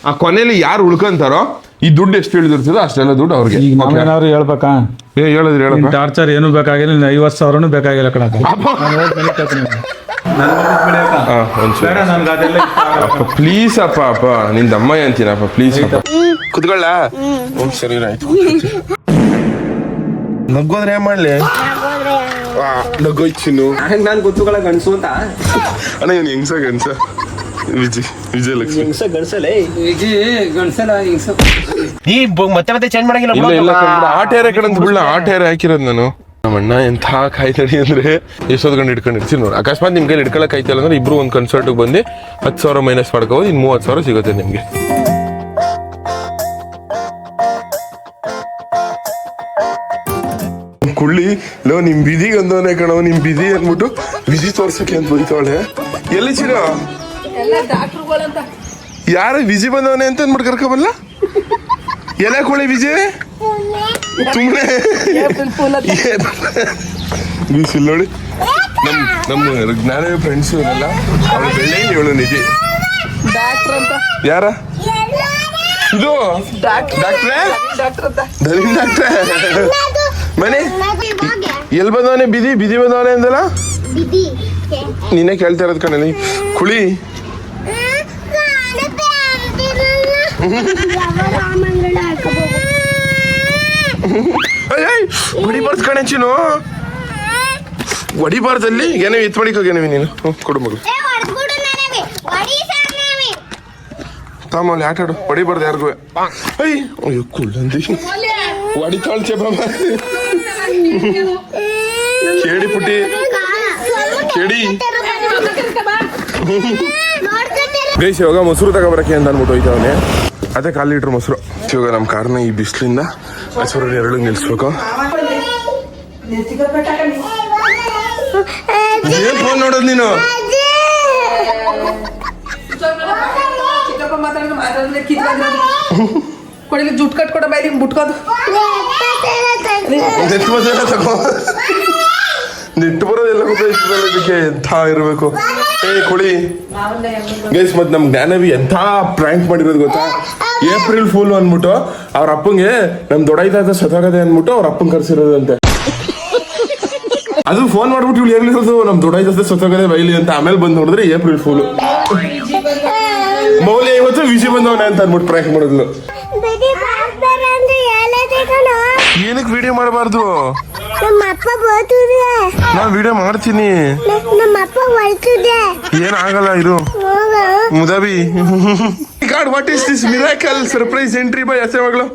ಆ ಕೊನೆಯಲ್ಲಿ ಯಾರು ಉಳ್ಕೊಂತಾರೋ ಈ ದುಡ್ಡು ಎಷ್ಟು ಹೇಳಿದಿರ್ತದೋ ಅಷ್ಟೆಲ್ಲ ದುಡ್ಡು ಅವ್ರಿಗೆ. ಈಗ ನಾವೇನಾದ್ರು ಹೇಳ್ಬೇಕಾ? ಹೇಳಿದ್ರಿ ಹೇಳಪ್ಪ. ಟಾರ್ಚರ್ ಏನು ಬೇಕಾಗಿಲ್ಲ, 50,000 ಬೇಕಾಗಿಲ್ಲ ಕಣಕ್ಕ. ಪ್ಲೀಸ್ ಅಪ್ಪ ಅಪ್ಪ ನಿನ್ ದಮ್ಮಯ್ಯ ಅಂತೀನಪ್ಪ, ಪ್ಲೀಸ್ ಅಪ್ಪ. ಕುತ್ಕೊಳ್ಳ. ಸರಿ ಆಯ್ತು. ನಗ್ಗೋದ್ರೆ ಏನ್ ಮಾಡ್ಲಿ? ನಗೋಯ್ತು ನಾನು ಗೊತ್ತುಗಳ ಗಂಡಸು ಅಂತ. ಅಣ್ಣ ಇವ್ನು ಹೆಂಗ್ಸ ಗಂಡ್ಸ? ವಿಜಯಲಕ್ಷ್ಮಿ ಈ ಮತ್ತೆ ಮತ್ತೆ ಚೇಂಜ್ ಮಾಡಂಗಿಲ್ಲ. ಇಲ್ಲ ಆಟೇರೆ ಕಡೆ ಬಿಡ್ಲ, ಆಟೇರೆ ಹಾಕಿರೋದು ನಾನು. ನಮ್ಮ ಅಣ್ಣ ಎಂಥ ಕಾಯ್ತಡಿ ಅಂದ್ರೆ ಎಷ್ಟೊತ್ತು ಗಂಟೆ ಇಟ್ಕೊಂಡಿರ್ತೀನಿ ನೋಡಿ. ಅಕಸ್ಮಾತ್ ನಿಮ್ ಕೈಲಿ ಇಟ್ಕೊಳಕ್ ಆಯ್ತಲ್ಲ ಅಂದ್ರೆ ಇಬ್ರು ಒಂದು ಕನ್ಸರ್ಟ್ಗೆ ಬಂದು 10,000 ಮೈನಸ್ ಮಾಡ್ಕೋಬೋದು, ಇನ್ನು 30,000 ಸಿಗುತ್ತೆ ನಿಮ್ಗೆ. ಕುಳ್ಳಿ ಲೋ ನಿಮ್ ಬಿದಿಗೆ ಅಂದವನೇ ಕಣವ, ನಿಮ್ ಬಿದಿ ಅಂದ್ಬಿಟ್ಟು ಬಿದಿ ತೋರ್ಸಕ್ಕೆ ಅಂತ ಹೋಯ್ತವಳೆ. ಎಲ್ಲಿ ಚಿರ ಯಾರ ಬಿಜಿ ಬಂದವನೇ ಅಂತ ಅಂದ್ಬಿಟ್ಟು ಕರ್ಕೊಬಲ್ಲ. ಎಲ್ಲ ಕೋಳಿ ಬಿಜಿ ಸುಮ್ಮನೆ ಬೀಸಿಲ್ಲ ನೋಡಿ. ನಮ್ಮ ಜ್ಞಾನವೇ ಫ್ರೆಂಡ್ಸ್ ಇವರೆಲ್ಲ. ಅವಳು ಬೆಳ್ಳಿ, ಇವಳು ನಿಧಿ. ಯಾರ ಇದು? ಡಾಕ್ಟ್ರೇ ಮನೆ ಎಲ್ಲಿ ಬಂದವನೇ? ಬಿದಿ ಬಂದವನೇ ಅಂದಲ್ಲ. ನೀನೇ ಕೇಳ್ತಾ ಇರೋದ್ ಕಣಲ್ಲಿ ಕುಳಿ. ಹೊಡಿಬಾರ್ದು ಕಣಚಿನು, ಹೊಡಿಬಾರ್ದಲ್ಲಿ. ಏನೋ ಎತ್ ಮಾಡಿಕೋಗೇನವಿ ನೀನು. ಕೊಡು ಮಗಳು ತಾಮಲ್ಲಿ ಆಟ ಆಡು. ಹೊಡಿಬಾರ್ದು ಯಾರಿಗೂ. ಅಯ್ಯೋ ಕುಳ್ಳಂದಿ ಹೊಡಿತಾಳ್ಚೆ ಬಾಬ. ಕೇಳಿ ಪುಟ್ಟಿ ಕೇಳಿ. ಗೈಸ್ ಇವಾಗ ಮೊಸರು ತಗೋಬರಕ್ಕೆ ಅಂತ ಅಂದ್ಬಿಟ್ಟು ಹೋಯ್ತವನೆ. ಅದೇ 1/4 ಲೀಟ್ರ್ ಮೊಸರು. ಇವಾಗ ನಮ್ಮ ಕಾರ್ನ ಈ ಬಿಸಿಲಿಂದ ಹಸುರ ನೆರಳು ನಿಲ್ಸ್ಬೇಕು. ಏನ್ ಫೋನ್ ನೋಡೋದು ನೀನು? ಜುಟ್ ಕಟ್ಕೊಡ ಬೈ ಬುಟ್ಕೋದು ನೆಟ್ಟು ಬರೋದೆಲ್ಲ ಗೊತ್ತಾಯ್ತದಲ್ಲ. ಇದಕ್ಕೆ ಎಂಥ ಇರಬೇಕು. ಕುಳಿ ಗೈಸ್, ಮತ್ ನಮ್ ಜ್ಞಾನವಿ ಎಂಥ ಪ್ರ್ಯಾಂಕ್ ಮಾಡಿರೋದು ಗೊತ್ತಾ? ಏಪ್ರಿಲ್ ಫೂಲ್ ಅಂದ್ಬಿಟ್ಟು ಅವ್ರ ಅಪ್ಪಂಗೆ ನಮ್ ದೊಡ್ಡದಾದ ಸತಾಗದೆ ಅಂದ್ಬಿಟ್ಟು ಅವ್ರ ಅಪ್ಪಂಗೆ ಕರ್ಸಿರೋದಂತೆ. ಅದು ಫೋನ್ ಮಾಡ್ಬಿಟ್ಟು ಇವ್ಳು ಹೇಳಿರೋದು ನಮ್ ದೊಡ್ಡದಾದ ಸತಾಗದೆ ಬೈಲಿ ಅಂತ. ಆಮೇಲೆ ಬಂದ್ ನೋಡಿದ್ರೆ ಏಪ್ರಿಲ್ ಫೂಲ್. ಮೌಲ್ಯ ಇವತ್ತು ವಿಜಯ್ ಬಂದವನೇ ಅಂತ ಅಂದ್ಬಿಟ್ಟು ಪ್ರ್ಯಾಂಕ್ ಮಾಡಿದ್ಲು. ಏನಕ್ಕೆ ವಿಡಿಯೋ ಮಾಡಬಾರ್ದು? ನಾನ್ ವಿಡಿಯೋ ಮಾಡ್ತೀನಿ. ಏನಾಗಲ್ಲ ಇರು ಮುದಾಬಿ. God, what is this miracle surprise entry by ಅಸೆ ಮಗಳು?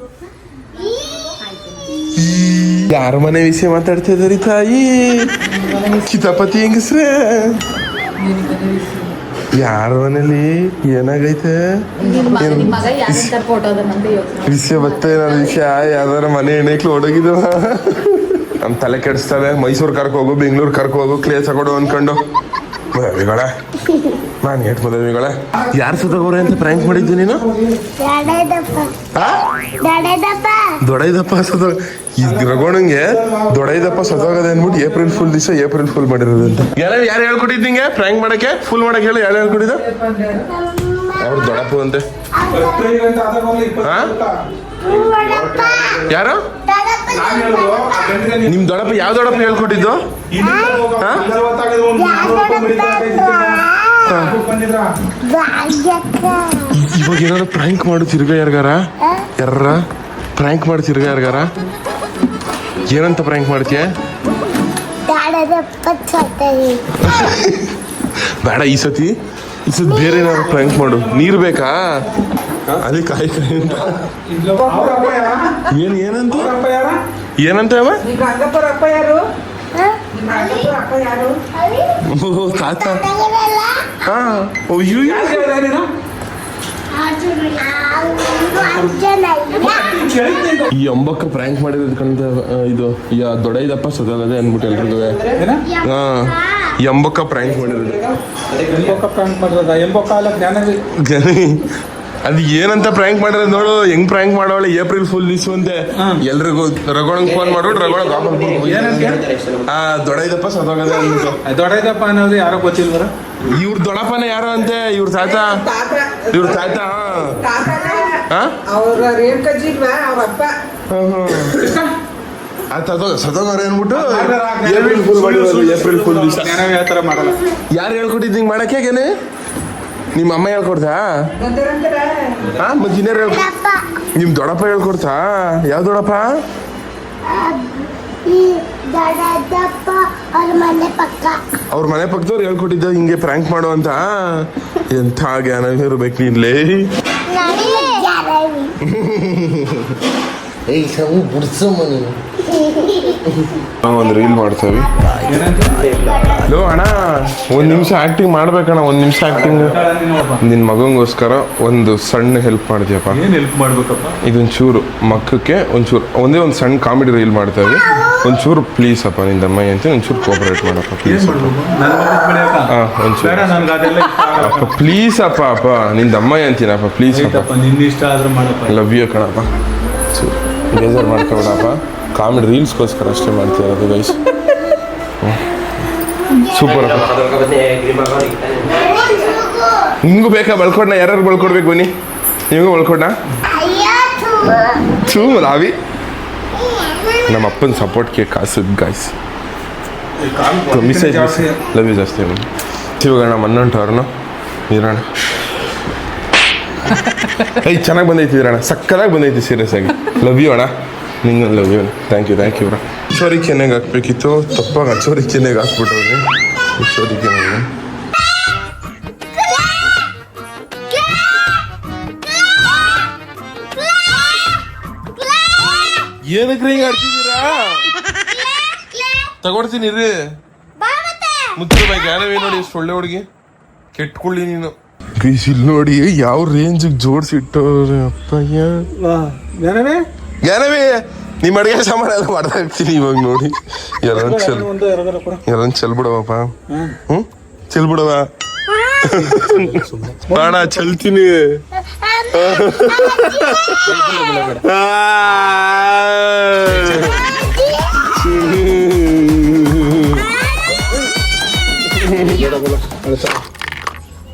ಯಾರ ಮನೆ ವಿಷಯ ಮಾತಾಡ್ತಿದ್ರಿ ತಾಯಿ? ಕಿತಾಪತಿ ಹೆಂಗಸ್ರೆ ಯಾರ ಮನೇಲಿ ಏನಾಗೈತೆ? ವಿಷಯ ಬತ್ತೆ ನನ್ನ ವಿಷಯ. ಯಾವ್ದಾರ ಮನೆ ಹೆಣ್ಣೈಕ್ಳು ಓಡೋಗಿದವ. ನಮ್ ತಲೆ ಕೆಡಿಸ್ತಾರೆ. ಮೈಸೂರು ಕರ್ಕೊ ಹೋಗು, ಬೆಂಗಳೂರು ಕರ್ಕೊ ಹೋಗು, ಕ್ಲೇಸ್ ಹಾಕೊಡು ಅನ್ಕೊಂಡು. ಮದುವೆಗಳ ನಾನು ಏಟ್ ಮದುವೆಗಳ ಯಾರು ಸುತ್ತಗೋರೆ ಅಂತ ಪ್ರ್ಯಾಂಕ್ ಮಾಡಿದ್ದು ನೀನು? ದೊಡ್ಡದಪ್ಪ ಸದ ರಗೋಣಂಗೆ ದೊಡ್ಡದಪ್ಪ ಸದೋಗದೆ ಅಂದ್ಬಿಟ್ಟು ಏಪ್ರಿಲ್ ಫುಲ್ ದಿವಸ ಏಪ್ರಿಲ್ ಫುಲ್ ಮಾಡಿರೋದು ಅಂತ. ಯಾರು ಹೇಳ್ಕೊಟ್ಟಿದ್ದು ನಿಂಗೆ ಪ್ರ್ಯಾಂಕ್ ಮಾಡಕ್ಕೆ, ಫುಲ್ ಮಾಡಕ್ಕೆ? ಹೇಳಿ ಯಾರು ಹೇಳ್ಕೊಟ್ಟಿದ್ದ? ಅವ್ರು ದೊಡ್ಡಪ್ಪ ಅಂತೆ. ಯಾರು ನಿಮ್ ದೊಡ್ಡಪ್ಪ? ಯಾವ ದೊಡ್ಡಪ್ಪ ಹೇಳ್ಕೊಟ್ಟಿದ್ದು? ಇವಾಗ ಏನಾದ್ರು ಪ್ರ್ಯಾಂಕ್ ಮಾಡು ತಿರ್ಗಾ ಯಾರ್ಗಾರ? ಪ್ರ್ಯಾಂಕ್ ಮಾಡಿ ತಿರ್ಗಾ ಯಾರ್ಗಾರ? ಏನಂತ ಪ್ರ್ಯಾಂಕ್ ಮಾಡ್ತೀಯ? ಬೇಡ, ಈ ಸತಿ ಬೇರೆ ಏನಾದ್ರು ಪ್ರ್ಯಾಂಕ್ ಮಾಡು. ನೀರ್ ಬೇಕಾ? ಅದೇ ಕಾಯಿ ಅಂತ. ಏನಂತ ಅವ? ತಾತ. ಈ ಅಂಬಕ್ಕ ಪ್ರ್ಯಾಂಕ್ ಮಾಡಿರೋದು ಕಂಡ ಇದು ದೊಡ್ಡದಪ್ಪ ಸದೋಗದೆ ಅನ್ಬಿಟ್ಟು ಎಲ್ರಿಗೂ. ಎಂಬಕ್ಕ ಪ್ರ್ಯಾಂಕ್ ಮಾಡಿರೋದು. ಅದು ಏನಂತ ಪ್ರ್ಯಾಂಕ್ ಮಾಡಿರೋದು ನೋಡು. ಹೆಂಗ್ ಪ್ರ್ಯಾಂಕ್ ಮಾಡೋಳೆ? ಏಪ್ರಿಲ್ ಫುಲ್ ದಿವ್ಸ ಅಂತೆ. ಎಲ್ರಿಗೂ ರಗೋಣಂಗ್ ಫೋನ್ ಮಾಡ್ಬಿಟ್ಟು ರಗೋಣ ದೊಡ್ಡದಪ್ಪ ಸದೋಗದೆ ಅಂದ್ಬಿಟ್ಟು. ದೊಡ್ಡದಪ್ಪ ಅನ್ನೋದು ಯಾರೋ ಗೊತ್ತಿಲ್ವರ? ಇವ್ರ ದೊಡ್ಡಪ್ಪನ ಯಾರೋ ಅಂತೆ. ಇವ್ರ ತಾತ ಹಾ ಅವ್ರ ರೇಣುಕಜ್ಜಿ ಇಲ್ವಾ ಅವ್ರ ಅಪ್ಪ ಸತ್ತೋಗಾರ ಅನ್ಬಿಟ್ಟು ಏಪ್ರಿಲ್ ಫುಲ್ ಮಾಡಿರೋದು ಏಪ್ರಿಲ್ ಫುಲ್ ದಿವಸ ಜ್ಞಾನವೇ ಆ ಥರ ಮಾಡಲ್ಲ. ಯಾರು ಹೇಳ್ಕೊಟ್ಟಿದ್ದು ಹಿಂಗೆ ಮಾಡಕ್ಕೇನೆ ನಿಮ್ಮ ಅಮ್ಮ ಹೇಳ್ಕೊಡ್ತಾ ಹಾ ಮತ್ತೆ ಇನ್ನೇರು ನಿಮ್ ದೊಡ್ಡಪ್ಪ ಹೇಳ್ಕೊಡ್ತಾ ಯಾವ ದೊಡ್ಡಪ್ಪ ಅವ್ರ ಮನೆ ಪಕ್ಕದವ್ರು ಹೇಳ್ಕೊಟ್ಟಿದ್ದ ಹಿಂಗೆ ಪ್ರ್ಯಾಂಕ್ ಮಾಡು ಅಂತ ಎಂಥ ಜ್ಞಾನ ಇರ್ಬೇಕು ನೀನ್ಲೇ ಒಂದು ರೀಲ್ ಮಾಡ್ತೇವೆ ಲೋ ಅಣ್ಣ ಒಂದ್ ನಿಮಿಷ ಆಕ್ಟಿಂಗ್ ಮಾಡ್ಬೇಕಣ್ಣ ಒಂದ್ ನಿಮಿಷ ಆಕ್ಟಿಂಗ್ ನಿನ್ ಮಗಂಗೋಸ್ಕರ ಒಂದು ಸಣ್ಣ ಹೆಲ್ಪ್ ಮಾಡ್ತೀಯಪ್ಪ ಏನ್ ಹೆಲ್ಪ್ ಮಾಡ್ಬೇಕಪ್ಪ? ಇದೊಂಚೂರು ಮಕ್ಕಕ್ಕೆ ಒಂಚೂರು ಒಂದೇ ಒಂದು ಸಣ್ಣ ಕಾಮಿಡಿ ರೀಲ್ ಮಾಡ್ತೇವೆ ಒಂಚೂರು ಪ್ಲೀಸ್ ಅಪ್ಪ ನಿಂದ ಅಮ್ಮ ಅಂತ ಒಂಚೂರು ಕೋಪರೇಟ್ ಮಾಡಪ್ಪ ಏನ್ ಪ್ಲೀಸ್ ಮಾಡ್ಬೇಕು? ನನ್ನ ಮಗನ್ ಬೆಳೆಯಕ್ಕ? ಹಾ ಒಂಚೂರು ಬೇಡ, ನನ್ಗೆ ಅದೆಲ್ಲ ಇಷ್ಟ ಆಗಲ್ಲ. ಅಪ್ಪ ಪ್ಲೀಸ್ ಅಪ್ಪ ಅಪ್ಪ ನಿಂದ ಅಮ್ಮ ಅಂತೀನಪ್ಪ ಪ್ಲೀಸ್ ಅಪ್ಪ ಆಯ್ತಪ್ಪ, ನಿನ್ನ ಇಷ್ಟ ಆದ್ರೂ ಮಾಡಪ್ಪ. ಲವ್ ಯು ಕಣಪ್ಪ ಬೇಜಾರು ಮಾಡ್ಕೊಬೇಡಪ್ಪ ಕಾಮಿಡಿ ರೀಲ್ಸ್ಗೋಸ್ಕರ ಅಷ್ಟೇ ಮಾಡ್ತಿರೋದು ಗೈಸ್ ಸೂಪರ್ ಅಪ್ಪ ನಿಮಗೂ ಬೇಕಾ ಬಳ್ಕೊಡ್ನ ಯಾರು ಬಳ್ಕೊಡ್ಬೇಕು ಬನ್ನಿ ನಿಮಗೂ ಬಳ್ಕೊಡ್ನ ಚೂ ರಾವಿ ನಮ್ಮ ಅಪ್ಪನ ಸಪೋರ್ಟ್ಗೆ ಕಾಸು ಗಾಯ್ಸ್ ಮಿಸೇಜ್ ಲವ್ ಯು ಜಾಸ್ತಿ ಶಿವಗಣ ಮನ್ನಂಟವ್ರನ್ನ ಇರೋಣ ಚೆನ್ನಾಗಿ ಬಂದೈತಿ ಇರೋಣ ಸಕ್ಕದಾಗಿ ಬಂದೈತಿ ಸೀರಿಯಸ್ ಆಗಿ ಲವ್ ಯು ಅಣ್ಣ ನಿಂಗೆ ಲವ್ ಯು ಥ್ಯಾಂಕ್ ಯು ಬ್ರ ಈಶ್ವರಿ ಕೆನೆಗೆ ಹಾಕ್ಬೇಕಿತ್ತು ತಪ್ಪಾಗ ಅಚ್ಚೋರಿ ಕೆನೆಗೆ ಹಾಕ್ಬಿಟ್ಟವ್ರಿ ಈಶ್ವರಿ ಕೆನೆಗೆ ಏನಕ್ರಿ ಹಿಂಗೆ ಆಡ್ತಿದ್ದೀರಾ ತಗೊಡ್ತೀನಿ ಇರ್ರಿ ಮುಚ್ಚು ಬೈ ಜ್ಞಾನವೇ ನೋಡಿ ಎಷ್ಟು ಒಳ್ಳೆ ಹುಡುಗಿ ಕೆಟ್ಕೊಳ್ಳಿ ನೀನು ಇಲ್ಲಿ ನೋಡಿ ಯಾವ ರೇಂಜಿಗೆ ಜೋಡಿಸಿಟ್ಟವ್ರೆ ಅಪ್ಪಯ್ಯ ಜ್ಞಾನವೇ ನಿಮ್ಮ ಅಡುಗೆ ಸಾಮಾನು ಎಲ್ಲ ಮಾಡ್ತಾ ಇರ್ತೀನಿ ಇವಾಗ ನೋಡಿ ಎಲ್ಲ ಚೆಲ್ಬಿಡವಪ್ಪ ಚೆಲ್ಬಿಡವ ಬಾಣ ಚೆಲ್ತೀನಿ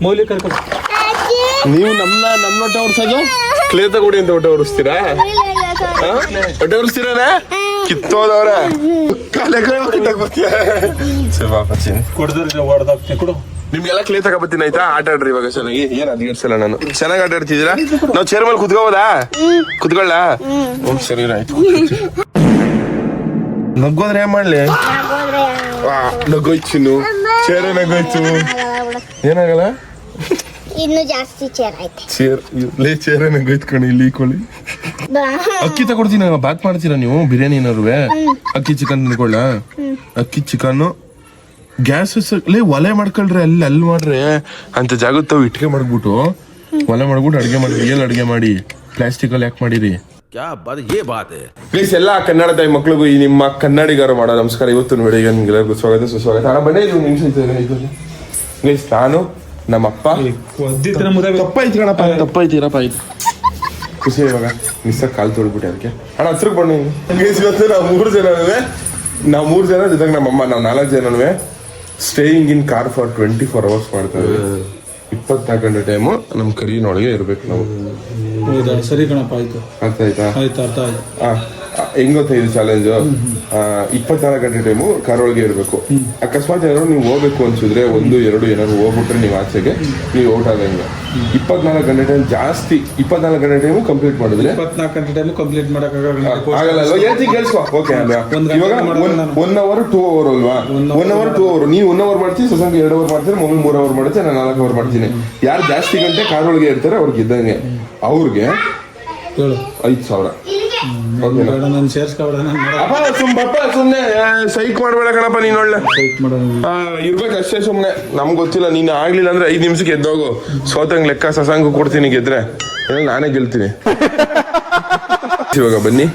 ಮೌಲ್ಯ ಕರ್ಕೊಂಡು ನೀವು ನಮ್ಮ ಹೊಟ್ಟೆ ಹೊರ್ಸೋದು ಕ್ಲೇ ತಗೊಡಿ ಅಂತ ಹೊಟ್ಟೆ ಹೊರಿಸ್ತೀರಾ ಹೊಟ್ಟೆ ಹೊರಿಸ್ತೀರಾ ಕಿತ್ತೋದವ್ರ ಕೊಡು. ನಿಮ್ಗೆಲ್ಲ ಕ್ಲೇ ತಗೋಬತ್ತೀನಿ ಆಯ್ತಾ ಆಟ ಆಡ್ರಿ ಇವಾಗ ಚೆನ್ನಾಗಿ ಏನ್ ಅದ್ಗಿಡ್ಸಲ್ಲ ನಾನು ಚೆನ್ನಾಗಿ ಆಟ ಆಡ್ತಿದ್ದೀರಾ ನಾವ್ ಚೇರ್ ಮೇಲೆ ಕುತ್ಕೋಬೋದಾ ಕುತ್ಕೊಳ್ಳ ಸರಿ ಆಯ್ತು ನಗ್ಗೋದ್ರೆ ಏನ್ ಮಾಡ್ಲಿ ನಗೋಯ್ತು ಚಿನ್ನು ಚೇರ ನಗೋಯ್ತು ಏನಾಗಲ್ಲ ಇನ್ನು ಜಾಸ್ತಿ ಚೇರ್ ಐತೆ ಚೇರ ನಗೋಯ್ತು ಕಣಿ ಇಲ್ಲಿ ಕೋಳಿ ಅಕ್ಕಿ ತಗೊಡ್ತೀನಿ ಬಾತ್ ಮಾಡ್ತೀರಾ ನೀವು ಬಿರಿಯಾನಿ ಏನಾರು ಅಕ್ಕಿ ಚಿಕನ್ ತಿನ್ಕೊಳ್ಳ ಅಕ್ಕಿ ಚಿಕನ್ ಗ್ಯಾಸ್ ಒಲೆ ಮಾಡ್ಕೊಳ್ರಿ ಅಲ್ಲಿ ಮಾಡ್ರಿ ಅಂತ ಜಾಗದ ತಾವು ಇಟ್ಕೆ ಮಾಡ್ಬಿಟ್ಟು ಒಲೆ ಮಾಡ್ಬಿಟ್ಟು ಅಡ್ಗೆ ಮಾಡಿ ರಿಯಲ್ ಅಡ್ಗೆ ಮಾಡಿ ಪ್ಲಾಸ್ಟಿಕ್ ಅಲ್ಲಿ ಯಾಕೆ ಮಾಡಿರಿ ಪ್ಲೀಸ್ ಎಲ್ಲ ಕನ್ನಡ ತಾಯಿ ಮಕ್ಳಿಗೂ ಈ ನಿಮ್ಮ ಕನ್ನಡಿಗರು ಮಾಡೋ ನಮಸ್ಕಾರ ಇವತ್ತು ವಿಡಿಯೋಗೆ ನಿಮ್ಗೆಲ್ಲರಿಗೂ ಸ್ವಾಗತ ಸುಸ್ವಾಗತ ಹಣ ಬನ್ನಿ ಇದು ನಿಮಿಷ ಗೈಸ್ ನಾನು ನಮ್ಮಪ್ಪ ತಪ್ಪಾಯ್ತು ಕಣಪ್ಪ ತಪ್ಪಾಯ್ತೀರಪ್ಪ ಆಯ್ತು ಖುಷಿ ಇವಾಗ ಮಿಸ್ಸಾಗಿ ಕಾಲು ತೊಳ್ಬಿಟ್ಟೆ ಅದಕ್ಕೆ ಹಣ ಹತ್ರಕ್ಕೆ ಬನ್ನಿ ಗೈಸ್ ಇವತ್ತು ನಾವು ಮೂರು ಜನ ಜೊತೆಗೆ ನಮ್ಮಮ್ಮ ನಾವು 4 ಜನನೂ staying in car for 24 hours ಮಾಡ್ತಾ ಇದ್ದೀವಿ 24 ಗಂಟೆ ಟೈಮು ನಮ್ಮ ಕರಿನೊಳಗೆ ಇರ್ಬೇಕು ನಾವು ಹೌದಾ ಸರಿ ಕಣಪ್ಪ ಆಯ್ತು ಅರ್ಥ ಆಯ್ತಾ ಆಯ್ತು ಅರ್ಥ ಆಯ್ತು ಹೆಂಗ್ ಗೊತ್ತಾ ಇದು ಚಾಲೆಂಜ್ 24 ಗಂಟೆ ಟೈಮು ಕಾರ್ ಒಳಗೆ ಇರ್ಬೇಕು ಅಕಸ್ಮಾತ್ ಏನಾದ್ರು ನೀವು ಹೋಗ್ಬೇಕು ಅನ್ಸಿದ್ರೆ 1-2 ಏನಾದ್ರು ಹೋಗ್ಬಿಟ್ರೆ ನೀವು ಆಚೆಗೆ ನೀವು ಔಟ್ ಆಗಂಗಿಲ್ಲ 24 ಗಂಟೆ ಟೈಮ್ ಜಾಸ್ತಿ 24 ಗಂಟೆ ಟೈಮು ಕಂಪ್ಲೀಟ್ ಮಾಡಿದ್ರೆ 24 ಗಂಟೆ ಟೈಮ್ ಕಂಪ್ಲೀಟ್ ಮಾಡಕ್ಕಾಗಲ್ಲ ಆಗಲ್ಲ ಹೇಳ್ತೀನಿ ಕೇಳಿಸ್ಕೊ ಓಕೆ ಇವಾಗ 1 hour 2 hour ಅಲ್ವಾ 1 hour 2 hour ನೀವು 1 hour ಮಾಡ್ತೀವಿ ಸುಸಂಗ್ 2 hour ಮಾಡ್ತೀರಿ ಮಮ್ಮಿ 3 hour ಮಾಡುತ್ತೆ ನಾನು 4 hour ಮಾಡ್ತೀನಿ ಯಾರು ಜಾಸ್ತಿ ಗಂಟೆ ಕಾರ್ ಒಳಗೆ ಇರ್ತಾರೆ ಅವ್ರಿಗೆ ಇದ್ದಂಗೆ ಅವ್ರಿಗೆ ಹೇಳು 5,000 ನಾನು ಸೇರ್ಸ್ಕೊಬೇಡ ಸುಮ್ನೆ ಸೈಕ್ ಮಾಡ್ಬೇಡ ಕಣಪ್ಪ ನೀನ್ ಒಳ್ಳೆ ಇರ್ಬೇಕು ಅಷ್ಟೇ ಸುಮ್ನೆ ನಮ್ಗೆ ಗೊತ್ತಿಲ್ಲ ನೀನ್ ಆಗ್ಲಿಲ್ಲ ಅಂದ್ರೆ 5 ನಿಮಿಷಕ್ಕೆ ಎದ್ದೋಗು ಸೋತಂಗ್ ಲೆಕ್ಕ ಸಸಾಂಗು ಕೊಡ್ತೀನಿ ಗೆದ್ರೆ ನಾನೇ ಗೆಲ್ತೀನಿ ಇವಾಗ ಬನ್ನಿ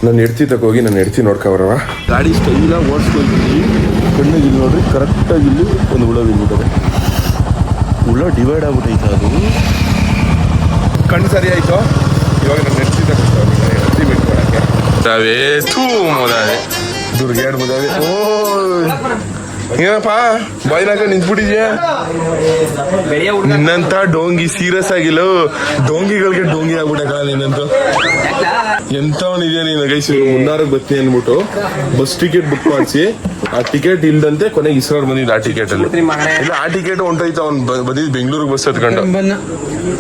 ನಾನು ಹೆಡ್ತಿ ತಗೋಗಿ ನಾನು ಹೆಡ್ತಿ ನೋಡ್ಕೊಬರವ ಗಾಡಿ ಸ್ಟೈಲ ಓಡಿಸ್ಕೊಳ್ತೀನಿ ಕಣ್ಣಿಗೆ ಇಲ್ಲಿ ನೋಡ್ರಿ ಕರೆಕ್ಟಾಗಿ ಇಲ್ಲಿ ಒಂದು ಹುಳ ಬಿದ್ಬಿಟ್ಟದೆ ಹುಳ ಡಿವೈಡ್ ಆಗ್ಬಿಟ್ಟೈತೆ ಅದು ಕಣ್ಣು ಸರಿ ಆಯ್ತು ಇವಾಗ ನಾನು ಹೆಡ್ತಿ ತಗೊಂಡು ಹೆಡ್ತಿ ಬಿಟ್ಟು ಕೊಡಕ್ಕೆ ಮುದಾವೆ ಮುದಾವೆ ದುರ್ಗೇಡ್ ಮುದಾವೆ ಓ ಏನಪ್ಪ ಬಾಯ್ನಾಗ ನಿಂತ್ಬಿಟ್ಟಿದ್ಯಾ ನಿನ್ನಂತ ಡೋಂಗಿ ಸೀರಿಯಸ್ ಆಗಿಲ್ಲ ಡೋಂಗಿಗಳಿಗೆ ಡೋಂಗಿ ಆಗ್ಬಿಟ್ಟೆ ಎಂತವನಿದೆ ನೀನು ಗೈಸ್ ಮುನ್ನಾರಿಗೆ ಬರ್ತೀನಿ ಅಂದ್ಬಿಟ್ಟು ಬಸ್ ಟಿಕೆಟ್ ಬುಕ್ ಮಾಡಿಸಿ ಆ ಟಿಕೆಟ್ ಇಲ್ದಂತೆ ಕೊನೆಗೆ ಇಸ್ರೋರ್ ಬಂದಿದ್ದು ಆ ಟಿಕೆಟ್ ಅಲ್ಲಿ ಇಲ್ಲ ಆ ಟಿಕೆಟ್ ಹೊಂಟೋಯ್ತು ಅವ್ನು ಬಂದಿದ್ದು ಬೆಂಗಳೂರಿಗೆ ಬಸ್ ಹತ್ಕೊಂಡು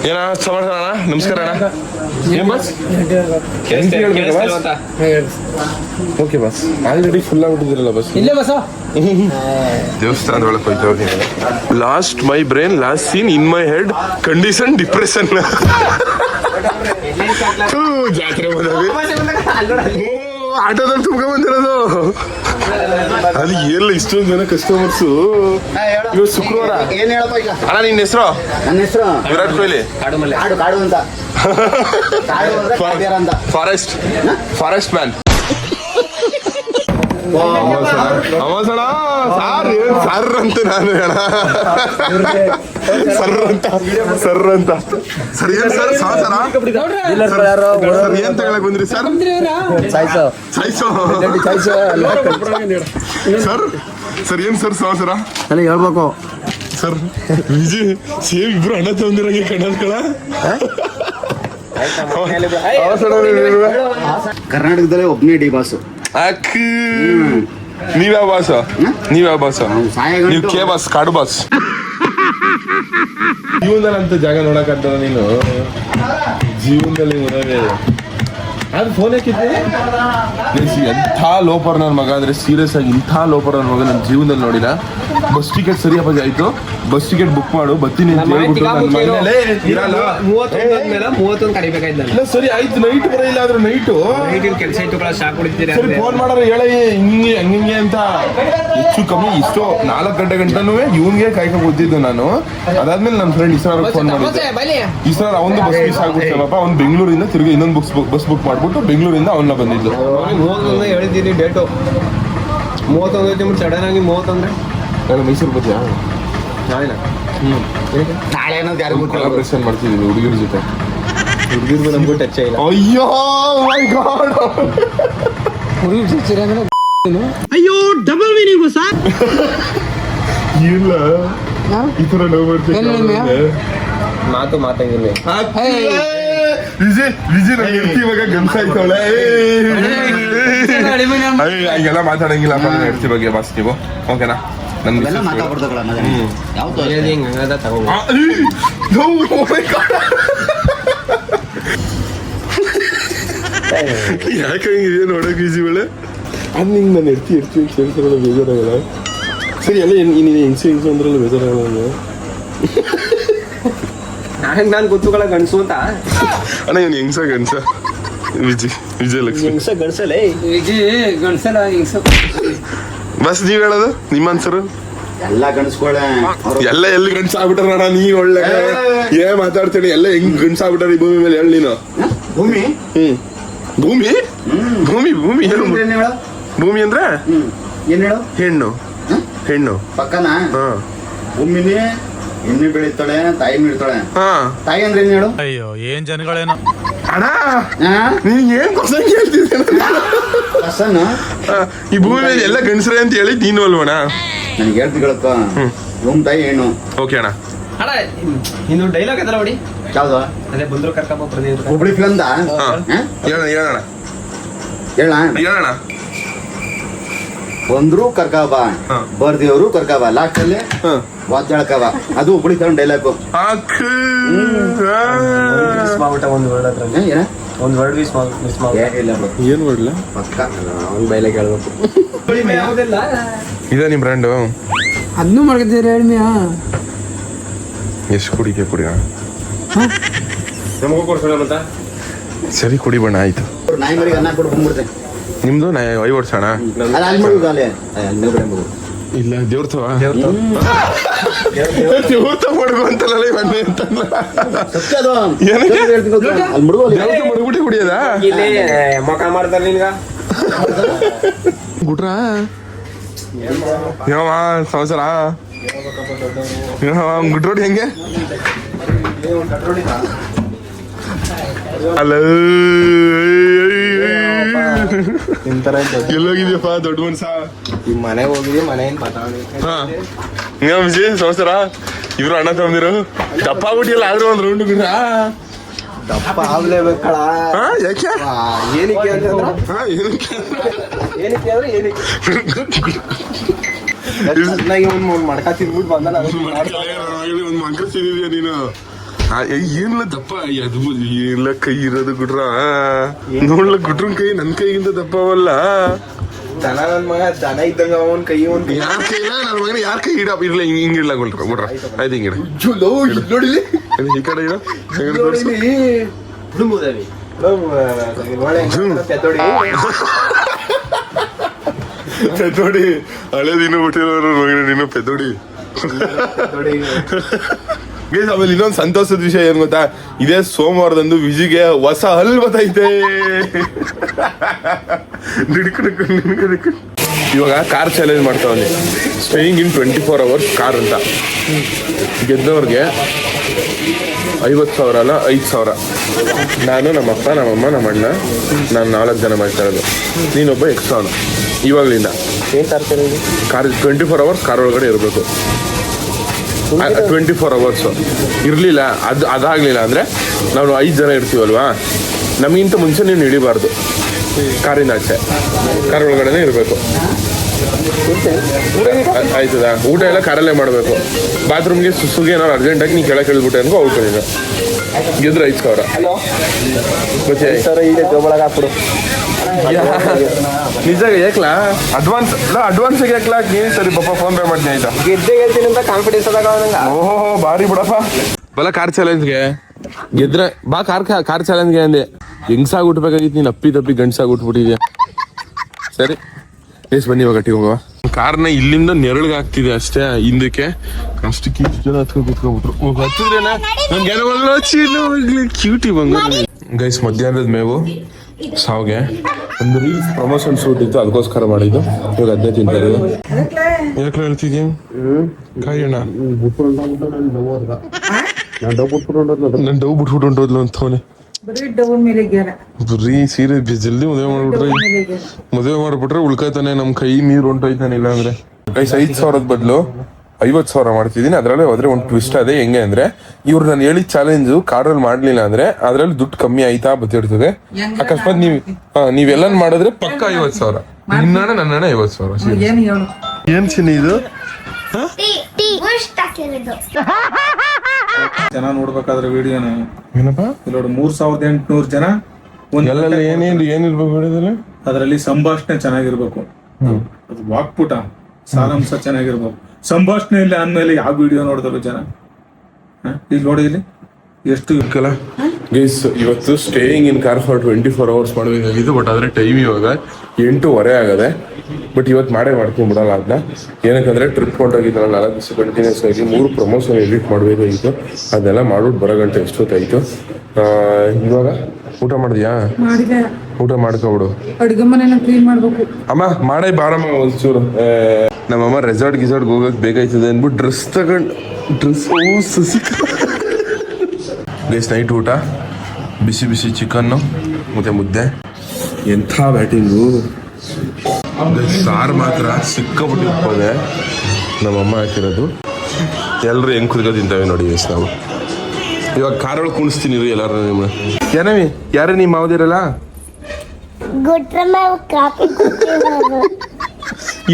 ಏನ ಸಮಾಧಾನ ಅಣ್ಣ ನಮಸ್ಕಾರ ಅಣ್ಣ ಏನ್ bus okay bus already full ಆಗ್ಬಿಟ್ಟಿದಿರಲ್ಲ ಬಸ್ ದೇವಸ್ಥಾನದ ಒಳಗೆ ಹೋಯ್ತು okay last my brain last seen in my head condition depression ಜಾತ್ರೆ ಆಟೋದಲ್ಲಿ ತುಂಬ್ಕೊಂಡ್ ಬಂದಿರೋದು ಅದು ಎಲ್ಲ ಇಷ್ಟೊಂದು ಜನ ಕಸ್ಟಮರ್ಸು ಇವತ್ತು ಶುಕ್ರವಾರ ಏನ್ ಹೇಳಪ್ಪ ಈಗ ಅಣ್ಣ ನಿನ್ನ ಹೆಸರು ನನ್ನ ಹೆಸರು ವಿರಾಟ್ ಕೊಹ್ಲಿ ಕಾಡು ಕಾಡು ಅಂತ ಕಾಡು ಅಂದ್ರೆ ಕಾಡ್ಯಾರ ಅಂತ ಫಾರೆಸ್ಟ್ ಮ್ಯಾನ್ ಅಮಸಣ ಸರ್ ಅಂತ ನಾನು ಅಣ್ಣ ಸರ್ ಅಂತ ಸರ್ ಏನ್ ಸರ್ ಸರ್ ಏನ್ ತಗೊಳಕ್ ಬಂದ್ರಿ ಸರ್ ಸಾಯ್ಸೋ ಸರ್ ಏನ್ ಸರ್ ಸರ ಹೇಳ್ಬೇಕು ಸರ್ ವಿಜಯ್ ಸೇಮ್ ಇಬ್ರು ಅಣ್ಣ ತಂದಿರಂಗೆ ಕಣ್ಣಲ್ಕಳ ಕರ್ನಾಟಕದಲ್ಲೇ ಒಬ್ಬನೇ ಡಿ ಬಾಸು ಅಕ್ಕ ನೀವ್ಯಾವ ಬಾಸ ನೀವ್ಯಾವ ಬಾಸ ನೀವು ಕೆ ಬಾಸ್ ಕಾಡು ಬಾಸ್ ಜೀವನದಲ್ಲಿ ಅಂತ ಜಾಗ ನೋಡಕಂತ ನೀನು ಜೀವನದಲ್ಲಿ ಮನೆಗೆ ಅದು ಫೋನ್ ಹಾಕಿದ್ದೆ ಎಂಥ ಲೋಪರ್ ನನ್ನ ಮಗ ಅಂದ್ರೆ ಸೀರಿಯಸ್ ಆಗಿ ಇಂಥ ಲೋಪರ್ ನನ್ನ ಮಗ ನನ್ನ ಜೀವನದಲ್ಲಿ ನೋಡಿಲ್ಲ ಬಸ್ ಟಿಕೆಟ್ ಸರಿಯಾಗಿ ಆಯ್ತು ಬಸ್ ಟಿಕೆಟ್ ಬುಕ್ ಮಾಡು ಬರ್ತೀನಿ ಅಂತ ಹೇಳ್ಬಿಟ್ಟು ನನ್ನ ಮನೇಲೇ ಇರಲ್ಲ 31 ಕಡಿಬೇಕಾಯ್ತು ಇಲ್ಲ ಸರಿ ಆಯ್ತು ನೈಟ್ ಬರಲಿಲ್ಲ ಆದ್ರೆ ನೈಟು ಕೆಲಸ ಇತ್ತು ಶಾಕ್ ಹೊಡಿತೀರಾ ಸರಿ ಫೋನ್ ಮಾಡೋರು ಹೇಳಿ ಹಿಂಗೆ ಹಂಗೆ ಅಂತ ಹೆಚ್ಚು ಕಮ್ಮಿ ಇಷ್ಟು 4 ಗಂಟೆ ಗಂಟನೂ ಇವನ್ಗೆ ಕಾಯ್ಕೊಂಡು ಕೂತಿದ್ದು ನಾನು ಅದಾದ್ಮೇಲೆ ನನ್ನ ಫ್ರೆಂಡ್ ಇಸ್ರಾರ್ ಫೋನ್ ಮಾಡಿದ್ದೆ ಇಸ್ರಾರ್ ಅವನು ಬಸ್ ಮಿಸ್ ಆಗ್ಬಿಡ್ತೇವಪ್ಪ ಅವ್ನು ಬೆಂಗಳೂರಿಂದ ತಿರುಗಿ ಇನ್ನೊಂದು ಬಸ್ ಬುಕ್ ಮಾಡ್ಬಿಟ್ಟು ಬೆಂಗಳೂರಿಂದ ಅವನ್ನ ಬಂದಿದ್ದು 31 ಹೇಳಿದ್ದೀನಿ ಡೇಟು 31 ಐತಿ ಸಡನ್ ಆಗಿ 31 ನಾನು ಮೈಸೂರು ಬರ್ತೀಯಾ ನಾಳೆ ನಾಳೆ ಅನ್ನೋದು ಯಾರು ಗೊತ್ತಿಲ್ಲ ಕಾಲಬ್ರೇಷನ್ ಮಾಡ್ತಿದ್ದೀವಿ ಹುಡುಗಿರ ಜೊತೆ ಹುಡುಗಿರ್ಗೂ ನಮಗೂ ಟಚ್ ಇಲ್ಲ ಅಯ್ಯೋ ಮೈ ಗಾಡ್ ಅಯ್ಯೋ ಡಬಲ್ ಮೀನಿಂಗು ಸರ್ ಇಲ್ಲ ಈ ತರ ನೋವು ಬರ್ತೀನಿ ಮಾತಾಗಿರ್ಲಿ ವಿಜಯ್ ನನ್ನ ಇವಾಗ ಗಮಸ ಆಯ್ತವಳೆ ಹಂಗೆಲ್ಲ ಮಾತಾಡಂಗಿಲ್ಲ ಹೆಡ್ತಿ ಬಗ್ಗೆ ಬಾಸ್ ನೀವು ಓಕೆನಾ ಎಲ್ಲ ಮಾತಾಡ್ಬಿಡ್ತಾಗಳ ಯಾವ್ದು ಹಿಂಗ ತಗೋ ಯಾಕೆ ಹಂಗಿದೆ ನೋಡಕ್ ಈಸಿ ಒಳ್ಳೆ ಅದು ನಿಂಗೆ ನಾನು ಎಡ್ತಿ ಸೇರ್ಸೋಲ್ಲ ಬೇಜಾರಾಗಲ್ಲ ಸರಿ ಎಲ್ಲ ನೀನು ಹೆಂಗ್ಸು ಅಂದ್ರಲ್ಲ ಬೇಜಾರಾಗಲ್ಲ ನಾನು ಗೊತ್ತುಗಳ ಗಂಡಸು ಅಂತ ಅಣ್ಣ ಇವನು ಹೆಂಗ್ಸ ಗಂಡ್ಸ ವಿಜಯಲಕ್ಷ್ಮಿ ಹಿಂಗ್ಸ ಗಂಡಸಲೇ ಗಂಡಸಲ ಹಿಂಗ್ಸ ಬಸ್ ನೀವ್ ಹೇಳೋದು ನಿಮ್ಮ ಅನ್ಸರು ಎಲ್ಲ ಗಣಸ್ಕೊಳ್ಳೆ ಎಲ್ಲ ಎಲ್ಲಿ ಗಂಡ್ಸ ಆಗ್ಬಿಟ್ಟಾರ ನೀ ಒಳ್ಳೆ ಏನ್ ಮಾತಾಡ್ತೇನೆ ಎಲ್ಲ ಹೆಂಗ್ ಗಂಡ್ಸ ಆಗ್ಬಿಟ್ಟಾರ ಈ ಭೂಮಿ ಮೇಲೆ ಹೇಳಿ ನೀನು ಭೂಮಿ ಭೂಮಿ ಭೂಮಿ ಭೂಮಿ ಏನು ಏನ್ ಹೇಳು ಭೂಮಿ ಅಂದ್ರೆ ಏನ್ ಹೇಳು ಹೆಣ್ಣು ಹೆಣ್ಣು ಪಕ್ಕನ ಹಾ ಭೂಮಿನಿ ಹೆಣ್ಣು ಬೆಳಿತಾಳೆ ತಾಯಿ ಬೆಳಿತಾಳೆ ಹಾ ತಾಯಿ ಅಂದ್ರೆ ಏನ್ ಹೇಳು ಅಯ್ಯೋ ಏನ್ ಜನಗಳೇನೋ ಅಣ್ಣ ಹಾ? ನೀನ್ ಏನ್ ಕೊಸ ಕೇಳ್ತಿದ್ದೆ ಕಸನ ಈ ಭೂಮಿ ಮೇಲೆ ಎಲ್ಲ ಗಂಡಸ್ರೆ ಅಂತ ಹೇಳಿ ನೀನು ಅಲ್ವಣ ನನಗೆ ಹೇಳ್ತಿಗಳಪ್ಪ ಭೂಮಿ ತಾಯಿ ಹೆಣ್ಣು ಓಕೆ ಅಣ್ಣ ಅಣ್ಣ ಇನ್ನು ಡೈಲಾಗ್ ಅದಲ್ಲ ನೋಡಿ ಯಾವ್ದು ಅದೇ ಬಂದ್ರು ಕರ್ಕಪ್ಪ ಪ್ರದೀಪ್ ಹುಬ್ಳಿ ಫಿಲಮ್ದ ಹೇಳೋಣ ಹೇಳೋಣ ಹೇಳ ಹೇಳೋಣ ಬಂದ್ರು ಕರ್ಕಾಬ ಹಾ. ಬರ್ದೇವ್ರು ಕರ್ಕಾಬ ಲಾಸ್ಟ್ ಅಲ್ಲಿ ವಾಚ್ ಹೇಳ್ಕವ ಅದು ಹುಬ್ಳಿ ಫಿಲಮ್ ಡೈಲಾಗ್ ಮಿಸ್ ಮಾಡ್ಬಿಟ್ಟ ಒಂದು ವರ್ಡ್ ಹತ್ರ ಏನ ಒಂದು ವರ್ಡ್ ಮಿಸ್ ಮಾಡಿ ಇಲ್ಲ ಬಿಡು. ಏನ್ ಮಾಡ್ಲ ಪಕ್ಕ ಅವ್ನ ಬೈಲೆ ಕೇಳ್ಬೇಕು ಯಾವುದಿಲ್ಲ ಇದ ನಿಮ್ ಬ್ರ್ಯಾಂಡು ಅದನ್ನು ಮಾಡ್ಕೊತೀರಿ ಹೇಳಿ ಎಷ್ಟು ಕುಡಿಕೆ ಕುಡಿ ನಮಗೂ ಕೊಡ್ಸೋಣ ಮತ್ತ ಸರಿ ಕುಡಿ ಬಣ್ಣ ಆಯ್ತು ನಾಯಿ ಮರಿಗೆ ಅನ್ನ ಕೊಟ್ಟು ಬಂದ್ಬಿಡ್ತೆ ನಿಮ್ದು 5 ವರ್ಷ ಅಣ್ಣ ಅದು ಅಲ್ಲಿ ಮಾಡುದು ಅಲ್ಲಿ ಮೇಲ್ಗಡೆ ಮಗು ಇಲ್ಲ ದೇವ್ರತವ ದೇವ್ರತ ಮಡ್ಗು ಅಂತಲ್ಲ ಇವನ್ನೇ ಅಂತಲ್ಲ ಸತ್ಯ ಅದು ಏನಕ್ಕೆ? ಅಲ್ಲಿ ಮಡುಗು ಅಲ್ಲಿ ದೇವ್ರತ ಮಡ್ಬಿಟ್ಟು ಕುಡಿಯೋದಾ ಇಲ್ಲಿ ಮೊಕ ಮಾಡ್ತಾರೆ ನಿನ್ಗ ಗುಟ್ರ ಯಾವ ಸಂವತ್ಸರ ಗುಟ್ರೋಡಿ ಹೆಂಗೆ ಅಲ್ಲ ಎಲ್ಲೋಗಿದ್ಯಪ್ಪ ದೊಡ್ಡ ಮನ್ಸ ಈ ಮನೆಗೆ ಹೋಗಿದ್ವಿ ಮನೆಯಿಂದ ಮಾತಾಡಿ ಹಾ ವಿಜಯ್ ಸಂವತ್ಸರ ಇವ್ರು ಅಣ್ಣ ತಗೊಂಡಿರು ದಪ್ಪ ಆಗ್ಬಿಟ್ಟಿಲ್ಲ ಆದ್ರೂ ಒಂದ್ ರೌಂಡ್ ಬಿಡ್ರ ದಪ್ಪ ಆಗ್ಲೇಬೇಕಳ. ಹಾ ಯಾಕೆ ಏನಕ್ಕೆ ಅಂತಂದ್ರ ಹಾ ಏನಕ್ಕೆ ಏನಕ್ಕೆ ಅಂದ್ರೆ ಏನಕ್ಕೆ ಚೆನ್ನಾಗಿ ಒಂದು ಮಡ್ಕ ತಿನ್ಬಿಟ್ಟು ಬಂದ ಒಂದು ಮಂಕ್ರ ತಿಂದಿದ್ಯಾ ನೀನು ಏನಿಲ್ಲ ದಪ್ಪ ಅದು ಇಲ್ಲ ಕೈ ಇರೋದು ಗುಡ್ರ ನೋಡ್ಲ ಗುಡ್ರನ್ ಕೈ ನನ್ ಕೈಗಿಂತ ದಪ್ಪವಲ್ಲ. ದನ ನನ್ ಮಗ ದನ ಇದ್ದಂಗ ಅವನ್ ಕೈ ಒಂದ್ ಯಾರ ಕೈ ಇಲ್ಲ ನನ್ನ ಮಗನ ಯಾರ ಕೈ ಇಡ ಇರ್ಲ ಹಿಂಗಿಡ್ಲ ಗುಡ್ರ ಆಯ್ತು ಹಿಂಗಿಡ ನೋಡಿಲಿ ಈ ಕಡೆ ಇಡ ಹುಡುಂಬುದವಿ ಪೆದ್ದೋಡಿ ಹಳೇದಿನ್ನು ಬಿಟ್ಟಿರೋರು ಮಗನ ನೀನು ಪೆದ್ದೋಡಿ. ಆಮೇಲೆ ಇನ್ನೊಂದು ಸಂತೋಷದ ವಿಷಯ ಏನ್ ಗೊತ್ತಾ, ಇದೇ ಸೋಮವಾರದಂದು ವಿಜಿಗೆ ಹೊಸ ಹಲ್ ಬತ್ತೈತೆ. ಇವಾಗ ಕಾರ್ ಚಾಲೆಂಜ್ ಮಾಡ್ತಾವನಿ, ಸ್ಟೇಯಿಂಗ್ ಇನ್ 24 hours ಕಾರ್ ಅಂತ. ಗೆದ್ದವ್ರಿಗೆ 50,000 ಅಲ್ಲ 5,000. ನಾನು ನಮ್ಮಪ್ಪ ನಮ್ಮಮ್ಮ ನಮ್ಮ ಅಣ್ಣ ನಾನು 4 ಜನ ಮಾಡ್ತಾ ಇರೋದು. ನೀನೊಬ್ಬ ಎಕ್ಸ್ಟ್ರಾ ಇವಾಗಲಿಂದ ಕಾರ್ 24 hours ಕಾರ್ ಒಳಗಡೆ ಇರಬೇಕು. 24 hours ಇರಲಿಲ್ಲ, ಅದಾಗಲಿಲ್ಲ ಅಂದರೆ ನಾವು 5 ಜನ ಇರ್ತೀವಲ್ವಾ, ನಮಗಿಂತ ಮುಂಚೆ ನೀನು ಇಳಿಬಾರ್ದು ಕಾರಿಂದ ಆಚೆ, ಕಾರ್ ಒಳಗಡೆನೇ ಇರಬೇಕು. ಆಯ್ತದ ಊಟ ಎಲ್ಲ ಕಾರಲ್ಲೇ ಮಾಡಬೇಕು. ಬಾತ್ರೂಮ್ಗೆ ಸುಸುಗೆ ಏನಾದ್ರು ಅರ್ಜೆಂಟಾಗಿ ನೀನು ಕೆಳಗೆ ಇಳಿದ್ಬಿಟ್ಟೆ ಅನ್ಕೋ ಔಟ್ ನೀನು. ಗೆದ್ರೆ 5,000 ಮತ್ತೆ ನಿಜ ಯಾಕಲಾ ಅಡ್ವಾನ್ಸ್ ಯಾಕಲಾ ನೀನು ಸರಿ ಪಪ್ಪ ಫೋನ್ ಪೇ ಮಾಡ್ತೀನಿ ಆಯ್ತಾ. ಗೆದ್ದೆ ಗೆಲ್ತೀನಿ ಅಂತ ಕಾನ್ಫಿಡೆನ್ಸ್ ಅದಾಗ ಅವನಂಗ. ಓಹೋ ಬಾರಿ ಬಿಡಪ್ಪ ಬಲ ಕಾರ್ ಚಾಲೆಂಜ್ಗೆ ಗೆದ್ರೆ ಬಾ ಕಾರ್ ಚಾಲೆಂಜ್ಗೆ ಅಂದೆ. ಹೆಂಗ್ಸಾಗಿ ಹುಟ್ಬೇಕಾಗಿತ್ತು ನೀನು ಅಪ್ಪಿ ತಪ್ಪಿ ಗಂಡ್ಸಾಗಿ ಹುಟ್ಬಿಟ್ಟಿದ್ಯಾ. ಸರಿ ಎಸ್ ಬನ್ನಿ ಇವಾಗ ಗಟ್ಟಿ ಹೋಗುವ. ಕಾರ್ನ ಇಲ್ಲಿಂದ ನೆರಳಿಗೆ ಆಗ್ತಿದೆ ಅಷ್ಟೇ, ಹಿಂದಕ್ಕೆ ಅಷ್ಟು ಕ್ಯೂಟ್ ಜನ ಹತ್ಕೊಂಡು ಕುತ್ಕೊಂಡ್ಬಿಟ್ರು. ಹತ್ತಿದ್ರೇನಾ ನನ್ಗೆ ಕ್ಯೂಟಿ ಬಂಗ. ಗೈಸ್ ಮಧ್ಯಾಹ್ನದ ಮೇವು ಸಾವ್ಗೆ ಒಂದು ರೀಲ್ಸ್ ಪ್ರಮೋಷನ್ ಶೂಟ್ ಇತ್ತು, ಅದಕ್ಕೋಸ್ಕರ ಮಾಡಿದ್ದು. ಇವಾಗ ಅದನ್ನೇ ತಿಂತಾ ಇರೋದು. ಯಾಕೆ ಹೇಳ್ತಿದ್ಯಾ ಕಾಯಣ್ಣ ನಾನು ಡವ್ ಬಿಟ್ಬಿಟ್ಟು ಹೊಂಟೋದ್ಲು ಅಂತವನೆ. ಬರೀ ಸೀರೆ ಜಲ್ದಿ ಮದುವೆ ಮಾಡ್ಬಿಟ್ರೆ ಉಳ್ಕಾಯ್ತಾನೆ, ನಮ್ ಕೈ ನೀರು ಹೊಂಟೋಯ್ತಾನೆ. ಇಲ್ಲ ಅಂದ್ರೆ ಗೈಸ್ 5,000 ಬದಲು 50,000 ಮಾಡ್ತಿದ್ದೀನಿ. ಅದ್ರಲ್ಲೇ ಹೋದ್ರೆ ಒಂದು ಟ್ವಿಸ್ಟ್ ಅದೇ. ಹೆಂಗೆ ಅಂದ್ರೆ ಇವ್ರು ನಾನು ಹೇಳಿದ ಚಾಲೆಂಜು ಕಾರಲ್ಲಿ ಮಾಡ್ಲಿಲ್ಲ ಅಂದ್ರೆ ಅದ್ರಲ್ಲಿ ದುಡ್ಡು ಕಮ್ಮಿ ಆಯ್ತಾ ಬತ್ತಿರ್ತದೆ. ಅಕಸ್ಮಾತ್ ನೀವೆಲ್ಲ ಮಾಡಿದ್ರೆ ಪಕ್ಕ 50,000. ನಿನ್ನಣ ನನ್ನಣ 50,000. ಏನ್ ಚಿನ್ನಿ ಇದು? ಜನ ನೋಡ್ಬೇಕಾದ್ರೆ ವಿಡಿಯೋನ ಏನಪ್ಪ ಇಲ್ಲಿ 3,800 ಜನ ಎಲ್ಲೆಲ್ಲ ಏನಿರ್ಬೇಕು ಹೇಳಿದ್ರೆ ಅದರಲ್ಲಿ ಸಂಭಾಷಣೆ ಚೆನ್ನಾಗಿರ್ಬೇಕು, ಅದು ವಾಕ್ಪುಟ ಸಾರಾಂಶ ಚೆನ್ನಾಗಿರ್ಬೇಕು. ಸಂಭಾಷಣೆ ಇಲ್ಲ ಅಂದ್ಮೇಲೆ ಯಾವ ವಿಡಿಯೋ ನೋಡಿದ್ರು ಜನ. ಈಗ ನೋಡಿ ಇಲ್ಲಿ ಎಷ್ಟು ಇರ್ಕಲ್ಲ ಗೈಸ್. ಇವತ್ತು staying in car for 24 hours ಮಾಡಬೇಕಾಗಿತ್ತು, ಬಟ್ ಆದ್ರೆ ಟೈಮ್ ಇವಾಗ 8:15 ಆಗದೆ. ಬಟ್ ಇವತ್ತು ಮಾಡ್ಕೊಂಡ್ಬಿಡಲ್ಲ ಅದನ್ನ. ಏನಕ್ಕಂದ್ರೆ ಟ್ರಿಪ್ ಕೊಂಡೋಗಿದ್ದಲ್ಲ 4 ದಿವಸ ಕಂಟಿನ್ಯೂಸ್ ಆಗಿ 3 ಪ್ರಮೋಷನ್ ಎಡಿಟ್ ಮಾಡಬೇಕಾಗಿತ್ತು. ಅದೆಲ್ಲ ಮಾಡ್ಬಿಟ್ಟು ಬರೋ ಗಂಟೆ ಎಷ್ಟೊತ್ತಾಯ್ತು. ಇವಾಗ ಊಟ ಮಾಡಿದ್ಯಾ? ಊಟ ಮಾಡ್ಕೊಬಿಡು. ಅಡುಗೆ ಮನೆನ ಕ್ಲೀನ್ ಮಾಡ್ಬೇಕು. ಅಮ್ಮ ಮಾಡೇ ಬಾರಮ್ಮ ಒಂಚೂರು. ನಮ್ಮಮ್ಮ ರೆಸಾರ್ಟ್ಗೆ ಹೋಗಕ್ ಬೇಕಾಯ್ತದೆ ಅಂದ್ಬಿಟ್ಟು ಡ್ರೆಸ್ ಗೈಸ್ ನೈಟ್ ಊಟ ಬಿಸಿ ಬಿಸಿ ಚಿಕನ್ನು ಮತ್ತೆ ಮುದ್ದೆ. ಎಂಥ ಬ್ಯಾಟಿಂಗು. ಸಾರು ಮಾತ್ರ ಸಿಕ್ಕಾಬಿಟ್ಟು ಇಟ್ಕೋದೆ ನಮ್ಮಮ್ಮ ಹಾಕಿರೋದು. ಎಲ್ಲರೂ ಹೆಂಗ್ ಕುದ್ಕೊ ತಿಂತಾವೆ ನೋಡಿ ಗೈಸ್. ನಾವು ಇವಾಗ ಕಾರೊಳಗೆ ಕುಣಿಸ್ತೀನಿ ಎಲ್ಲಾರು. ನಿಮ್ಮ ಏನವಿ ಯಾರೇ ನಿಮ್ಮ ಮಾವದಿರಲ್ಲ?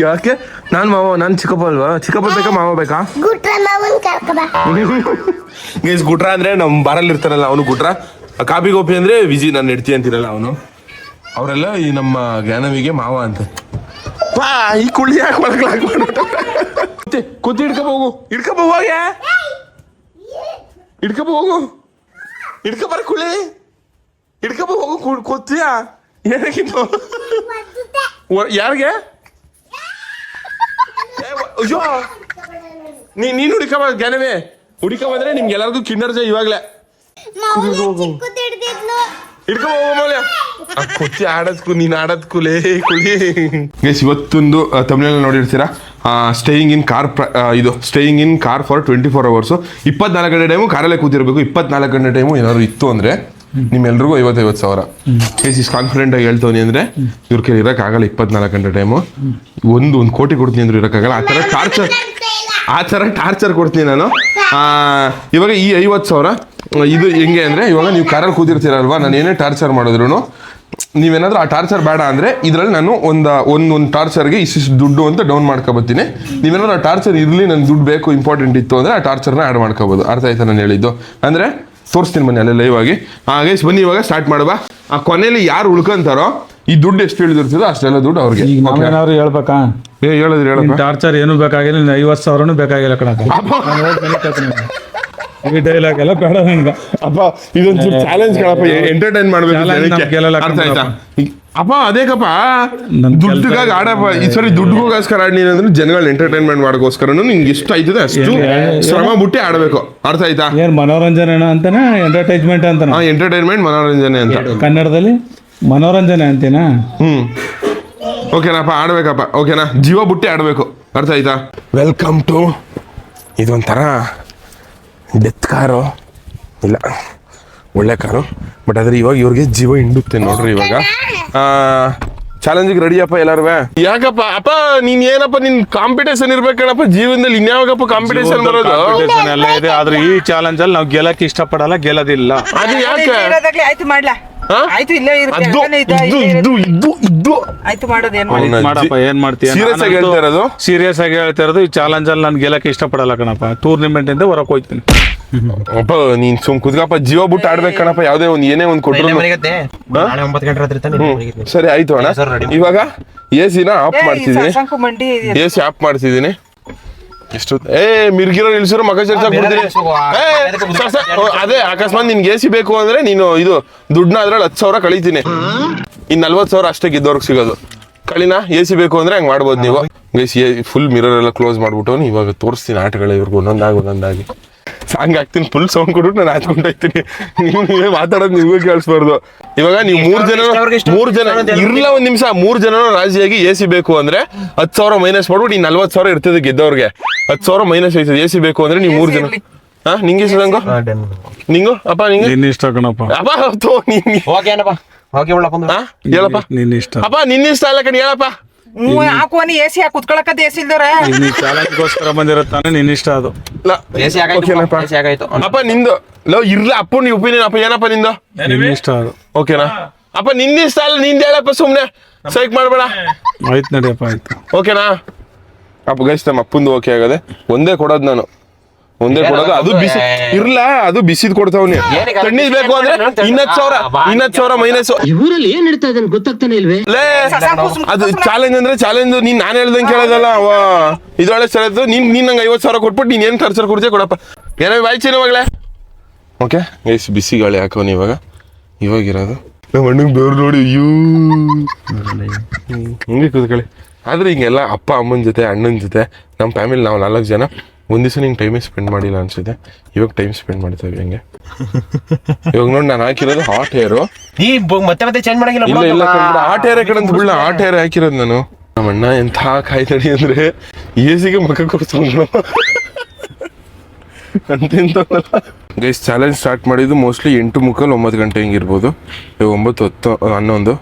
ಯಾಕೆ ನಾನು ಚಿಕ್ಕಪ್ಪ ಅಲ್ವಾ? ಚಿಕ್ಕಪ್ಪ ಬೇಕಾ ಮಾವ ಬೇಕಾ? ಗೈಸ್ ಗುಟ್ರ ಅಂದ್ರೆ ನಮ್ ಬಾರಲ್ಲಿ ಇರ್ತಾರಲ್ಲ ಅವನು ಗುಟ್ರ. ಕಾಪಿ ಗೋಪಿ ಅಂದ್ರೆ ವಿಜಿ ನಾನು ನೆಡ್ತಿ ಅಂತಿರಲ್ಲ ಅವನು. ಅವರೆಲ್ಲ ಈ ನಮ್ಮ ಜ್ಞಾನವಿಗೆ ಮಾವ ಅಂತ. ಈ ಕುಳ್ಳಿ ಯಾಕೆ ಕೂತಿ ಹಿಡ್ಕೊ ಹೋಗು ಹೋಗೆ ಬರ ಕುಳ್ಳಿ ಹೋಗು ಕೂತಿಯ ಏನಕ್ಕಿತ್ತು ಯಾರಿಗೆ? ಅಯ್ಯೋ ನೀನು ಹುಡುಕಬ ಜ್ಞಾನವೇ ಹುಡುಕಬಂದ್ರೆ ನಿಮ್ಗೆ ಎಲ್ಲರಿಗೂ ಕಿನ್ನರ್ ಜೈ ಇವಾಗ್ಲೇ ಹಿಡ್ಕೊ ಹೋಗಮೌಲ್ಯ ಕೊಚ್ಚಿ ಆಡದ್ಕು ನೀನ್ ಆಡದ್ಕು ಲೇ ಕುಳಿ. ಗೈಸ್ ಇವತ್ತೊಂದು ತಮಿಳಲ್ಲಿ ನೋಡಿರ್ತೀರಾ, ಸ್ಟೇಯಿಂಗ್ ಇನ್ ಕಾರ್ ಇದು staying in car for 24 hours. 24 ಗಂಟೆ ಟೈಮು ಕಾರಲ್ಲೇ ಕೂತಿರ್ಬೇಕು. 24 ಗಂಟೆ ಟೈಮು ಏನಾದ್ರು ಇತ್ತು ಅಂದ್ರೆ ನಿಮ್ಮೆಲ್ರಿಗೂ 50,000. ಇಷ್ಟು ಕಾನ್ಫಿಡೆಂಟ್ ಆಗಿ ಹೇಳ್ತವನಿ ಅಂದ್ರೆ ಇವ್ರ ಕೈ ಇರೋಕ್ಕಾಗಲ್ಲ. 24 ಗಂಟೆ ಟೈಮು ಒಂದು ಕೋಟಿ ಕೊಡ್ತೀನಿ ಅಂದ್ರೆ ಇರೋಕ್ಕಾಗಲ್ಲ. ಆ ಥರ ಟಾರ್ಚರ್ ಕೊಡ್ತೀನಿ ನಾನು. ಇವಾಗ ಈ 50,000 ಇದು ಹೆಂಗೆ ಅಂದರೆ ಇವಾಗ ನೀವು ಕಾರಲ್ಲಿ ಕೂತಿರ್ತೀರಲ್ವಾ, ನಾನು ಏನೇ ಟಾರ್ಚರ್ ಮಾಡಿದ್ರು ನೀವೇನಾದ್ರೂ ಆ ಟಾರ್ಚರ್ ಬೇಡ ಅಂದರೆ ಇದರಲ್ಲಿ ನಾನು ಒಂದು ಟಾರ್ಚರ್ಗೆ ಇಷ್ಟಿಷ್ಟು ದುಡ್ಡು ಅಂತ ಡೌನ್ ಮಾಡ್ಕೊಬತ್ತೀನಿ. ನೀವೇನಾದ್ರೂ ಆ ಟಾರ್ಚರ್ ಇರಲಿ, ನನಗೆ ದುಡ್ಡು ಬೇಕು, ಇಂಪಾರ್ಟೆಂಟ್ ಇತ್ತು ಅಂದರೆ ಆ ಟಾರ್ಚರ್ನ ಆ್ಯಡ್ ಮಾಡ್ಕೋಬೋದು. ಅರ್ಥ ಆಯ್ತಾ ನಾನು ಹೇಳಿದ್ದು? ಅಂದರೆ ತೋರಿಸ್ತೀನಿ ಬನ್ನಿ ಅಲ್ಲೇ ಲೈವ್ ಆಗಿ. ಗೈಸ್ ಬನ್ನಿ ಇವಾಗ ಸ್ಟಾರ್ಟ್ ಮಾಡುವ. ಆ ಕೊನೆಯಲ್ಲಿ ಯಾರು ಉಳ್ಕೊಂತಾರೋ ಈ ದುಡ್ಡು ಎಷ್ಟು ಇಳಿದಿರ್ತದೋ ಅಷ್ಟೆಲ್ಲ ದುಡ್ಡು ಅವ್ರಿಗೆ. ಈಗ ನಾವೇನಾದ್ರು ಹೇಳ್ಬೇಕಾ? ಹೇಳಪ್ಪ. ಟಾರ್ಚರ್ ಏನು ಬೇಕಾಗಿಲ್ಲ, 50,000 ಬೇಕಾಗಿಲ್ಲ ಕಣಪ್ಪ. ಈ ಡೈಲಾಗ್ ಎಲ್ಲ ಬೇಡ ನನ್ಗೆ. ಅಪ್ಪ ಇದೊಂದು ಚಾಲೆಂಜ್ ಕಣಪ್ಪ, ಎಂಟರ್ಟೈನ್ ಮಾಡ್ಬೇಕು. ಅರ್ಥ ಆಯ್ತಾ? ಅಪ್ಪ ಅದೇಕಪ್ಪ ದುಡ್ಡಿಗಾಗಿ ಆಡಪ್ಪ. ಈ ಸರಿ ದುಡ್ಡುಗೋಸ್ಕರ ಆಡಿ ಅಂದ್ರೆ ಜನಗಳ ಎಂಟರ್ಟೈನ್ಮೆಂಟ್ ಮಾಡೋಕ್ಕೋಸ್ಕರನು ನಿಂಗೆ ಎಷ್ಟು ಆಯ್ತದೆ ಅಷ್ಟು ಶ್ರಮ ಬಿಟ್ಟು ಆಡಬೇಕು. ಅರ್ಥ ಆಯ್ತಾ? ಏನ್ ಮನೋರಂಜನೆ ಅಂತಾನೆ, ಎಂಟರ್ಟೈನ್ಮೆಂಟ್ ಅಂತಾನೆ? ಎಂಟರ್ಟೈನ್ಮೆಂಟ್ ಮನೋರಂಜನೆ ಅಂತ ಕನ್ನಡದಲ್ಲಿ ಮನೋರಂಜನೆ ಅಂತೀನಾ? ಓಕೆನಪ್ಪ, ಆಡ್ಬೇಕಪ್ಪ. ಓಕೆನಾ? ಜೀವ ಬಿಟ್ಟು ಆಡಬೇಕು. ಅರ್ಥ ಆಯ್ತಾ? ವೆಲ್ಕಮ್ ಟು ಇದೊಂಥರ ಡೆತ್ ಕಾರು ಇಲ್ಲ, ಒಳ್ಳೆ ಕಾರು. ಬಟ್ ಆದ್ರೆ ಇವಾಗ ಇವ್ರಿಗೆ ಜೀವ ಹಿಂಡುತ್ತೆ ನೋಡ್ರಿ. ಇವಾಗ ಚಾಲೆಂಜಿಗೆ ರೆಡಿಯಪ್ಪ ಎಲ್ಲಾರು? ಯಾಕಪ್ಪ ಅಪ್ಪ ನೀನ್ ಏನಪ್ಪ, ನಿನ್ ಕಾಂಪಿಟೇಷನ್ ಇರ್ಬೇಕಣಪ್ಪ ಜೀವನದಲ್ಲಿ. ಇನ್ಯಾವಾಗಪ್ಪ ಕಾಂಪಿಟೇಷನ್ ಬರೋದು? ಎಲ್ಲ ಇದೆ, ಆದ್ರೆ ಈ ಚಾಲೆಂಜ್ ಅಲ್ಲಿ ನಾವು ಗೆಲ್ಲಕ್ಕೆ ಇಷ್ಟಪಡಲ್ಲ, ಗೆಲ್ಲದಿಲ್ಲ. ಅದು ಯಾಕೆ? ಆಯ್ತು ಮಾಡ್ಲಾ, ಆಯ್ತು ಇಲ್ಲೇ ಆಯ್ತು ಮಾಡೋದು ಏನ್ ಮಾಡಪ್ಪ, ಏನ್ ಮಾಡ್ತೀಯ? ಸೀರಿಯಸ್ ಆಗಿ ಹೇಳ್ತಾ ಇರೋದು? ಸೀರಿಯಸ್ ಆಗಿ ಹೇಳ್ತಾ ಇರೋದು. ಈ ಚಾಲೆಂಜ್ ಅಲ್ಲಿ ನಾನು ಗೆಲ್ಲಕ್ಕೆ ಇಷ್ಟಪಡಲ್ಲ ಕಣಪ್ಪ. ಟೂರ್ನಿಮೆಂಟ್ ಇಂದ ಹೊರಗೆ ಹೋಗ್ತೀನಿ. ಅಪ್ಪ ನೀನ್ ಸುಮ್ ಕುದ್ಗಪ್ಪ, ಜೀವ ಬಿಟ್ಟು ಆಡ್ಬೇಕು ಕಣಪ್ಪ. ಯಾವ್ದೇ ಒಂದ್ ಏನೇ ಒಂದ್ ಕೊಟ್ಟರು. ಸರಿ ಆಯ್ತು ಅಣ್ಣ. ಇವಾಗ ಎಸಿನ ಆಫ್ ಮಾಡ್ತಿದ್ದೀನಿ. ಎಸಿ ಆಫ್ ಮಾಡ್ತಿದ್ದೀನಿ. ಎಷ್ಟು ಮಿರ್ಗಿರೋ ಇಳಿಸಿರೋ ಮಗ ಚರ್ಚೆ ಬಿಡ್ತೀನಿ. ಅದೇ ಅಕಸ್ಮಾತ್ ನಿನ್ಗೆ ಎಸಿ ಬೇಕು ಅಂದ್ರೆ ನೀನು ಇದು ದುಡ್ಡನ್ನ ಅದ್ರಲ್ಲಿ 10,000 ಕಳಿತೀನಿ. ಇನ್ 40,000 ಅಷ್ಟೇ ಗಿದ್ದವ್ರಿಗೆ ಸಿಗೋದು. ಕಳಿನ ಎಸಿ ಬೇಕು ಅಂದ್ರೆ ಹಂಗ್ ಮಾಡ್ಬೋದು ನೀವು. ಗೈಸ್ ಫುಲ್ ಮಿರರ್ ಎಲ್ಲ ಕ್ಲೋಸ್ ಮಾಡ್ಬಿಟ್ಟು ಇವಾಗ ತೋರಿಸ್ತೀನಿ ಆಟಗಳ ಇವ್ರಿಗೆ ಒಂದೊಂದಾಗಿ ಸಾಂಗ್ ಹಾಕ್ತೀನಿ. ಫುಲ್ ಸೌಂಡ್ ಕೊಟ್ಬಿಟ್ಟು ನಾನು ಹಾಚ್ಕೊಂಡೋಗ್ತೀನಿ. ನೀವೇ ಮಾತಾಡೋದು ನಿಮ್ಗೂ ಕೇಳಿಸ್ಬಾರ್ದು. ಇವಾಗ ನೀವು ಮೂರ್ ಜನ ಇರ್ಲ ಒಂದ್ ನಿಮಿಷ, 3 ಜನ ರಾಜಿಯಾಗಿ ಎಸಿ ಬೇಕು ಅಂದ್ರೆ 10,000 ಮೈನಸ್ ಮಾಡ್ಬಿಟ್ಟು ಈ 40,000 ಇರ್ತದೆ ಗೆದ್ದವ್ರಿಗೆ. 10,000 ಮೈನಸ್ ಆಯ್ತದೆ. ಎಸಿ ಬೇಕು ಅಂದ್ರೆ ನೀವು 3 ಜನ. ನಿಂಗೆ ಇಷ್ಟಂಗು ನಿಂಗು ಅಪ್ಪ ನಿಂಗೆ ಇಷ್ಟ ಕಣಪ್ಪ. ಅಪ್ಪ ಹೇಳಪ್ಪ ನಿನ್ನ ಇಷ್ಟ. ಅಪ್ಪ ನಿನ್ನ ಇಷ್ಟ ಅಲ್ಲ ಕಣಿ, ಹೇಳಪ್ಪ. ಹಾಕುವನಿ ಎಸಿ ಹಾಕಿ ಕುತ್ಕೊಳಕದ ಎಸಿ ಇಲ್ದವ್ರ ಚಾಲೆಂಜ್ಗೋಸ್ಕರ ಬಂದಿರುತ್ತಾನೆ. ನಿನ್ನ ಇಷ್ಟ ಅದು. ಅಪ್ಪ ನಿಂದು ಲವ್ ಇರ್ಲ ಅಪ್ಪನ ಒಪಿನಿಯನ್. ಅಪ್ಪ ಏನಪ್ಪ ನಿಂದು? ನಿನ್ನ ಇಷ್ಟ ಅದು. ಓಕೆನಾ ಅಪ್ಪ? ನಿನ್ನ ಇಷ್ಟ ಅಲ್ಲ, ನಿಂದ ಹೇಳಪ್ಪ. ಸುಮ್ನೆ ಸೈಕ್ ಮಾಡ್ಬೇಡ. ಆಯ್ತು ನಡಿಯಪ್ಪ, ಆಯ್ತು. ಓಕೆನಾ ಅಪ್ಪ? ಗೈಸ್ ನಮ್ಮ ಅಪ್ಪಂದು ಓಕೆ ಆಗದೆ. ಒಂದೇ ಕೊಡೋದು ನಾನು, ಒಂದೇ ಕೊಡೋದು. ಅದು ಬಿಸಿ ಇರ್ಲ, ಅದು ಬಿಸಿದ್ ಕೊಡ್ತಾವ್ನಿ. ತಣ್ಣೀರ್ ಬೇಕು ಅಂದ್ರೆ 10,000 ಮೈನಸ್. ಇವರಲ್ಲಿ ಏನ್ ನಡೀತಾ ಇದೆ ಗೊತ್ತಾಗ್ತಾನೆ ಇಲ್ವೇ? ಅದು ಚಾಲೆಂಜ್ ಅಂದ್ರೆ ಚಾಲೆಂಜ್. ನೀನ್ ನಾನು ಹೇಳ್ದಂಗೆ ಕೇಳೋದಲ್ಲ. ಇದೊಳ್ಳೆ ಸರಿಯಾದ. ನೀನ್ ನಂಗೆ 50,000 ಕೊಟ್ಬಿಟ್ಟು ನೀನ್ ಏನ್ ಖರ್ಚು ಕೊಡ್ತೀಯ ಕೊಡಪ್ಪ. ಏನೋ ಬಾಯ್ಚಿನ ಮಗಳೇ. ಓಕೆ ಗೈಸ್ ಬಿಸಿ ಗಾಳಿ ಹಾಕೋನಿ ಇವಾಗಿರೋದು. ನಮ್ಮ ಅಣ್ಣಂಗೆ ಬೆವ್ರು ನೋಡಿ ಅಯ್ಯೋ ಹಿಂಗೆ ಕೂತ್ಕೊಳ್ಳಿ. ಆದ್ರೆ ಹಿಂಗೆಲ್ಲ ಅಪ್ಪ ಅಮ್ಮನ ಜೊತೆ ಅಣ್ಣನ ಜೊತೆ ನಮ್ಮ ಫ್ಯಾಮಿಲಿ ನಾವು 4 ಜನ ಒಂದ್ ದಿವಸ ನಿಂಗೆ ಟೈಮೇ ಸ್ಪೆಂಡ್ ಮಾಡಿಲ್ಲ ಅನ್ಸುತ್ತೆ. ಇವಾಗ ಟೈಮ್ ಸ್ಪೆಂಡ್ ಮಾಡ್ತೇವೆ ಹೆಂಗೆ. ಇವಾಗ ನೋಡಿ ನಾನು ಹಾಕಿರೋದು ಹಾಟ್ ಹೇರು. ಮತ್ತೆ ಚೇಂಜ್ ಮಾಡಂಗಿಲ್ಲ. ಇಲ್ಲ ಹಾಟ್ ಹೇರ್ ಕಡೆ ಬಿಡ್ಲ, ಹಾಟ್ ಹೇರ್ ಹಾಕಿರೋದು ನಾನು. ನಮ್ಮ ಅಣ್ಣ ಎಂಥ ಕಾಯ್ತಡಿ ಅಂದ್ರೆ ಎಸಿಗೆ ಮಕ್ಕ ಕೊಡ್ತಾವ ಅಂತ. ಗೈಸ್ ಚಾಲೆಂಜ್ ಸ್ಟಾರ್ಟ್ ಮಾಡಿದ್ದು ಮೋಸ್ಟ್ಲಿ 8:30 9 ಗಂಟೆ ಹಿಂಗಿರ್ಬೋದು. 9 10 11